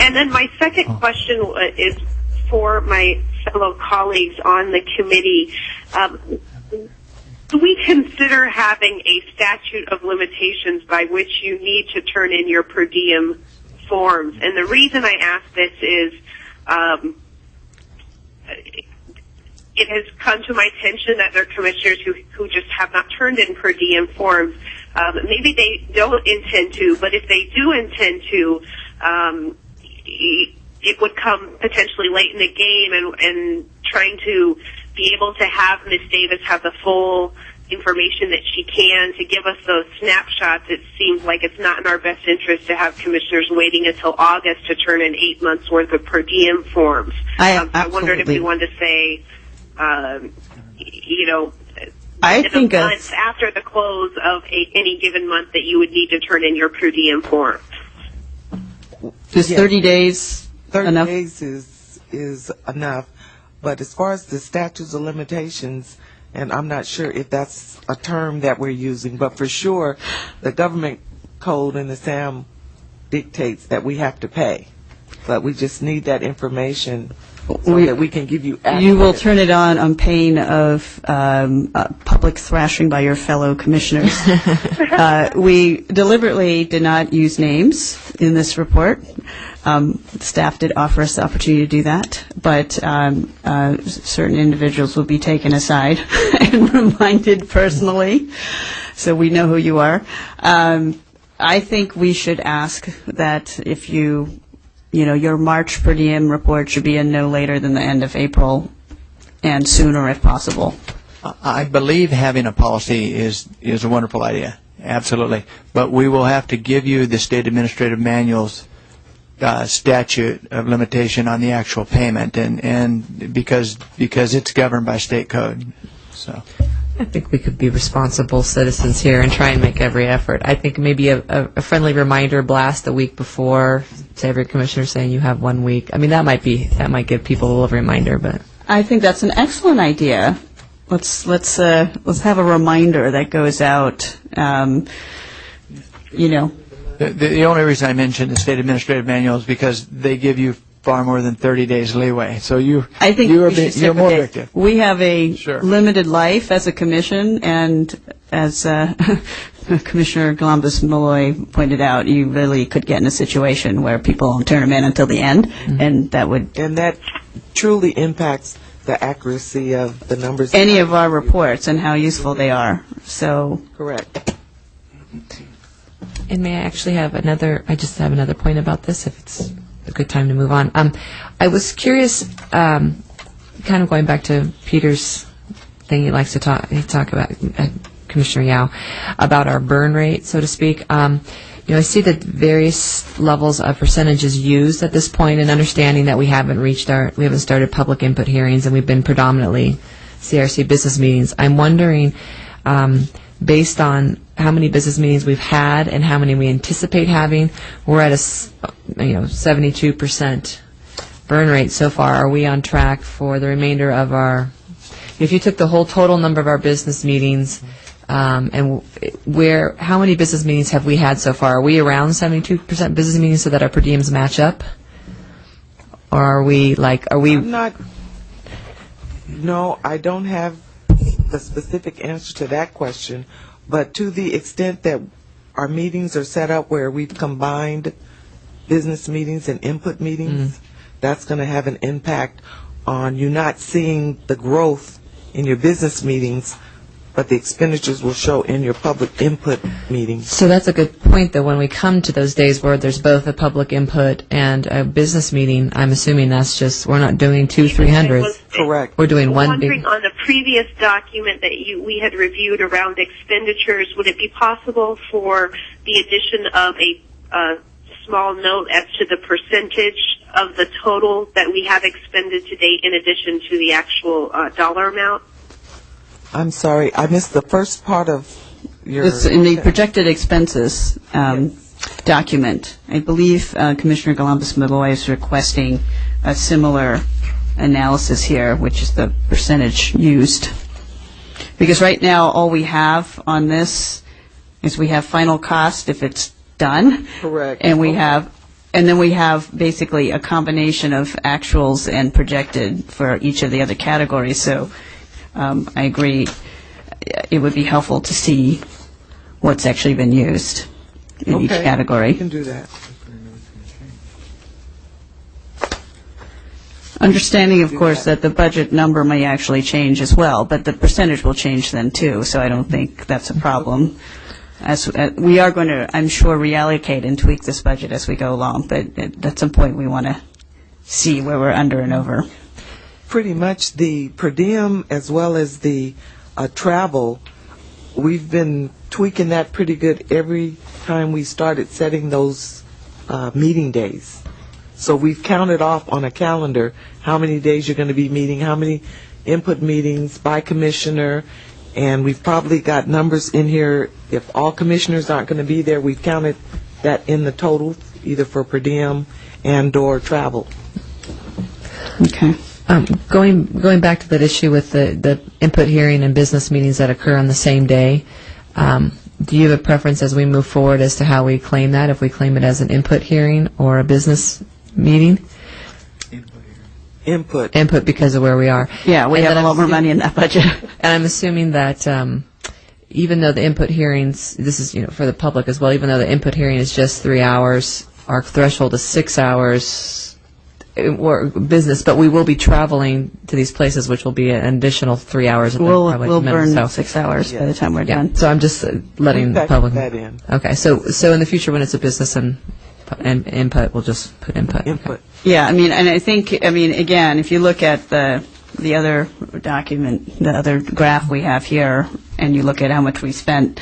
And then my second question is for my fellow colleagues on the committee. Do we consider having a statute of limitations by which you need to turn in your per diem forms? And the reason I ask this is it has come to my attention that there are commissioners who just have not turned in per diem forms. Maybe they don't intend to, but if they do intend to, it would come potentially late in the game, and trying to be able to have Ms. Davis have the full information that she can to give us those snapshots. It seems like it's not in our best interest to have commissioners waiting until August to turn in 8 months worth of per diem forms. I wondered if we wanted to say, months after the close of any given month that you would need to turn in your per diem form. Is 30 days 30 enough? days is enough, but as far as the statutes of limitations, and I'm not sure if that's a term that we're using, but for sure the government code and the SAM dictates that we have to pay, but we just need that information so that we can give you accurate. You will turn it on pain of public thrashing by your fellow commissioners. We deliberately did not use names in this report. Staff did offer us the opportunity to do that, but certain individuals will be taken aside and reminded personally, so we know who you are. I think we should ask that if your March per diem report should be in no later than the end of April, and sooner if possible. I believe having a policy is a wonderful idea, absolutely. But we will have to give you the State Administrative Manual's statute of limitation on the actual payment, and because it's governed by state code. So I think we could be responsible citizens here and try and make every effort. I think maybe a friendly reminder blast a week before to every commissioner saying you have 1 week. I mean, that might give people a little reminder, but I think that's an excellent idea. Let's have a reminder that goes out. The only reason I mentioned the State Administrative Manual is because they give you far more than 30 days leeway. So you're more effective. We have a Sure. limited life as a commission, and as Commissioner Galambos-Malloy pointed out, you really could get in a situation where people don't turn them in until the end, and that truly impacts the accuracy of the numbers. Any of our reports and how useful they are. So correct. And may I actually have I just have another point about this, if it's a good time to move on. I was curious, kind of going back to Peter's thing he likes to talk about, Commissioner Yao, about our burn rate, so to speak. I see that various levels of percentages used at this point, and understanding that we haven't started public input hearings, and we've been predominantly CRC business meetings. I'm wondering, based on how many business meetings we've had and how many we anticipate having, we're at a 72% burn rate so far. Are we on track for the remainder of our? If you took the whole total number of our business meetings, and how many business meetings have we had so far? Are we around 72% business meetings so that our per diems match up? Or are we? I'm not. No, I don't have the specific answer to that question, but to the extent that our meetings are set up where we've combined business meetings and input meetings, that's going to have an impact on you not seeing the growth in your business meetings, but the expenditures will show in your public input meetings. So that's a good point, though. When we come to those days where there's both a public input and a business meeting, I'm assuming that's just, we're not doing 200-300. Correct. We're doing one wondering big. On the previous document that we had reviewed around expenditures, would it be possible for the addition of a small note as to the percentage of the total that we have expended to date in addition to the actual dollar amount? I'm sorry, I missed the first part of your... It's in the projected expenses document. I believe Commissioner Galambos-Malloy is requesting a similar analysis here, which is the percentage used. Because right now, all we have on this is we have final cost if it's done. Correct. And then we have basically a combination of actuals and projected for each of the other categories. So I agree, it would be helpful to see what's actually been used in each category. You can do that. Understanding, of course, that the budget number may actually change as well, but the percentage will change then too, so I don't think that's a problem. As we are going to, I'm sure, reallocate and tweak this budget as we go along, but at some point we want to see where we're under and over. Pretty much the per diem as well as the travel, we've been tweaking that pretty good every time we started setting those meeting days. So we've counted off on a calendar how many days you're going to be meeting, how many input meetings by commissioner, and we've probably got numbers in here. If all commissioners aren't going to be there, we've counted that in the total, either for per diem and or travel. Okay. Going back to that issue with the input hearing and business meetings that occur on the same day, do you have a preference as we move forward as to how we claim that, if we claim it as an input hearing or a business meeting? Input because of where we are. Yeah, we have a lot more money in that budget. And I'm assuming that even though the input hearings, this is for the public as well, even though the input hearing is just 3 hours, our threshold is 6 hours or business, but we will be traveling to these places, which will be an additional 3 hours. We'll burn 6 hours by the time we're done. So I'm just letting the public. that in. Okay, so in the future when it's a business and input, we'll just put input. Input. Yeah, and I think, again, if you look at the other document, the other graph we have here, and you look at how much we spent,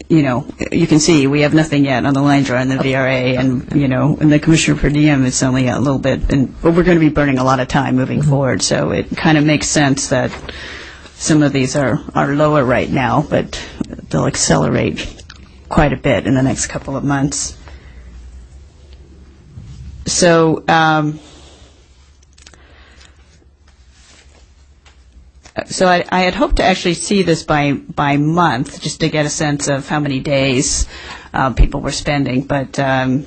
you can see we have nothing yet on the line draw and the VRA, and and the commissioner per diem, it's only a little bit, but we're going to be burning a lot of time moving forward, so it kind of makes sense that some of these are lower right now, but they'll accelerate quite a bit in the next couple of months. So, I had hoped to actually see this by month, just to get a sense of how many days people were spending. But I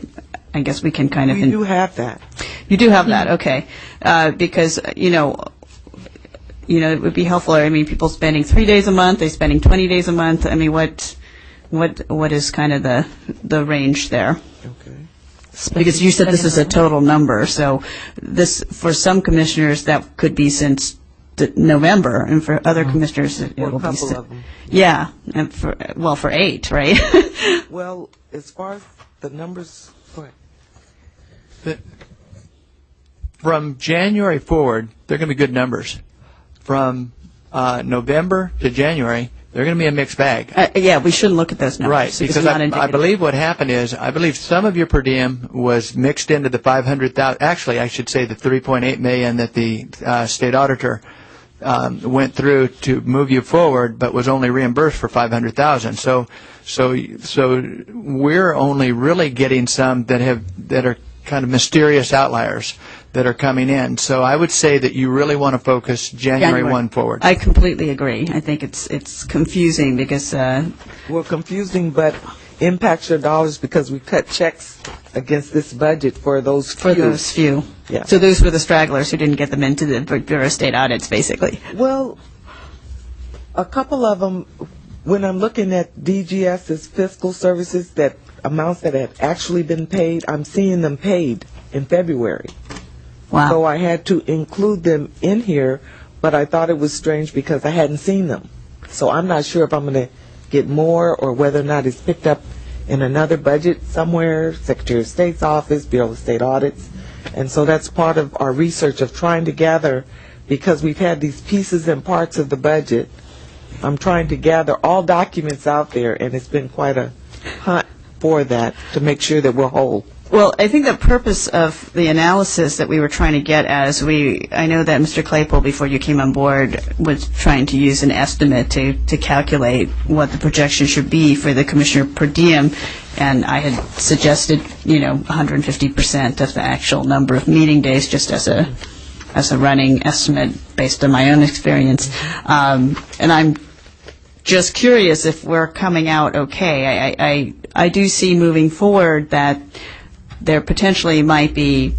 guess we can kind of. We do have that. You do have that, okay? Because it would be helpful. People spending 3 days a month, they're spending 20 days a month. What is kind of the range there? Okay. Because you said this is a total number, so this for some commissioners that could be since November, and for other commissioners it will be. A couple of them. Yeah, and for 8, right? Well, as far as the numbers, go ahead. From January forward, they're going to be good numbers. From November to January, they're going to be a mixed bag. Yeah, we shouldn't look at those numbers. Right, It's because not I indicative. believe what happened is, I believe some of your per diem was mixed into the 500,000. Actually, I should say the 3.8 million that the state auditor went through to move you forward, but was only reimbursed for 500,000. So we're only really getting some that are kind of mysterious outliers that are coming in. So I would say that you really want to focus January 1 forward. I completely agree. I think it's confusing because Well, confusing, but impacts your dollars because we cut checks against this budget for those few. for those few. Yeah. So those were the stragglers who didn't get them into the Bureau of State audits, basically. Well, a couple of them, when I'm looking at DGS's fiscal services, that amounts that have actually been paid, I'm seeing them paid in February. Wow. So I had to include them in here, but I thought it was strange because I hadn't seen them. So I'm not sure if I'm going to get more or whether or not it's picked up in another budget somewhere, Secretary of State's office, Bureau of State Audits. And so that's part of our research of trying to gather, because we've had these pieces and parts of the budget. I'm trying to gather all documents out there, and it's been quite a hunt for that to make sure that we're whole. Well, I think the purpose of the analysis that we were trying to get at is I know that Mr. Claypool, before you came on board, was trying to use an estimate to calculate what the projection should be for the commissioner per diem, and I had suggested, 150% of the actual number of meeting days, just as a running estimate based on my own experience. And I'm just curious if we're coming out okay. I do see moving forward that there potentially might be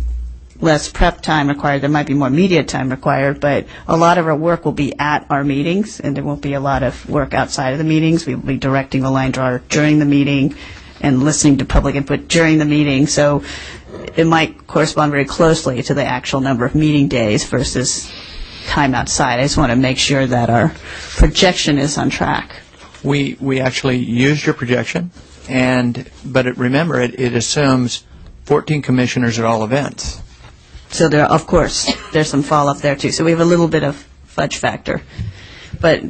less prep time required, there might be more media time required, but a lot of our work will be at our meetings, and there won't be a lot of work outside of the meetings. We will be directing the line drawer during the meeting and listening to public input during the meeting, so it might correspond very closely to the actual number of meeting days versus time outside. I just want to make sure that our projection is on track. We actually used your projection, but remember, it assumes 14 commissioners at all events. So of course, there's some fall-off there too. So we have a little bit of fudge factor. But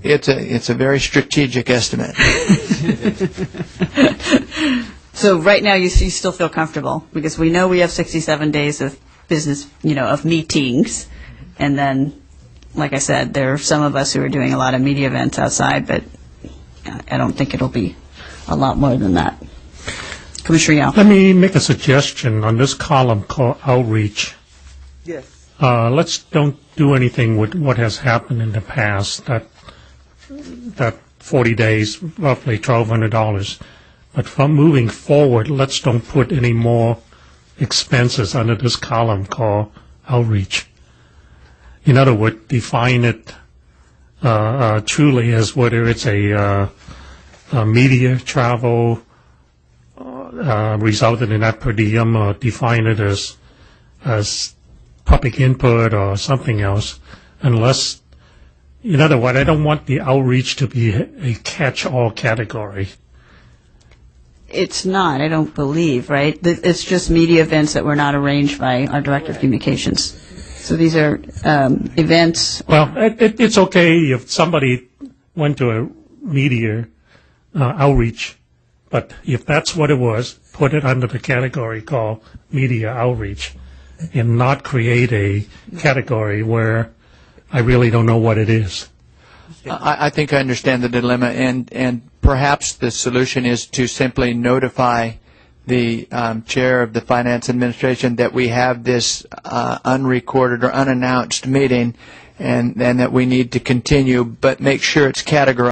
it's a very strategic estimate. So right now you still feel comfortable because we know we have 67 days of business, of meetings. And then, like I said, there are some of us who are doing a lot of media events outside, but I don't think it'll be a lot more than that. Commissioner Yao. Let me make a suggestion on this column called outreach. Yes. Let's don't do anything with what has happened in the past, that 40 days, roughly $1,200. But from moving forward, let's don't put any more expenses under this column called outreach. In other words, define it truly as whether it's a media travel resulted in that per diem, or define it as public input or something else, unless, in other words, I don't want the outreach to be a catch-all category. It's not, I don't believe, right? It's just media events that were not arranged by our Director of Communications. So these are events. Well, it's okay if somebody went to a media outreach, but if that's what it was, put it under the category called media outreach and not create a category where I really don't know what it is. I think I understand the dilemma, and perhaps the solution is to simply notify the chair of the Finance Administration that we have this unrecorded or unannounced meeting and that we need to continue, but make sure it's categorized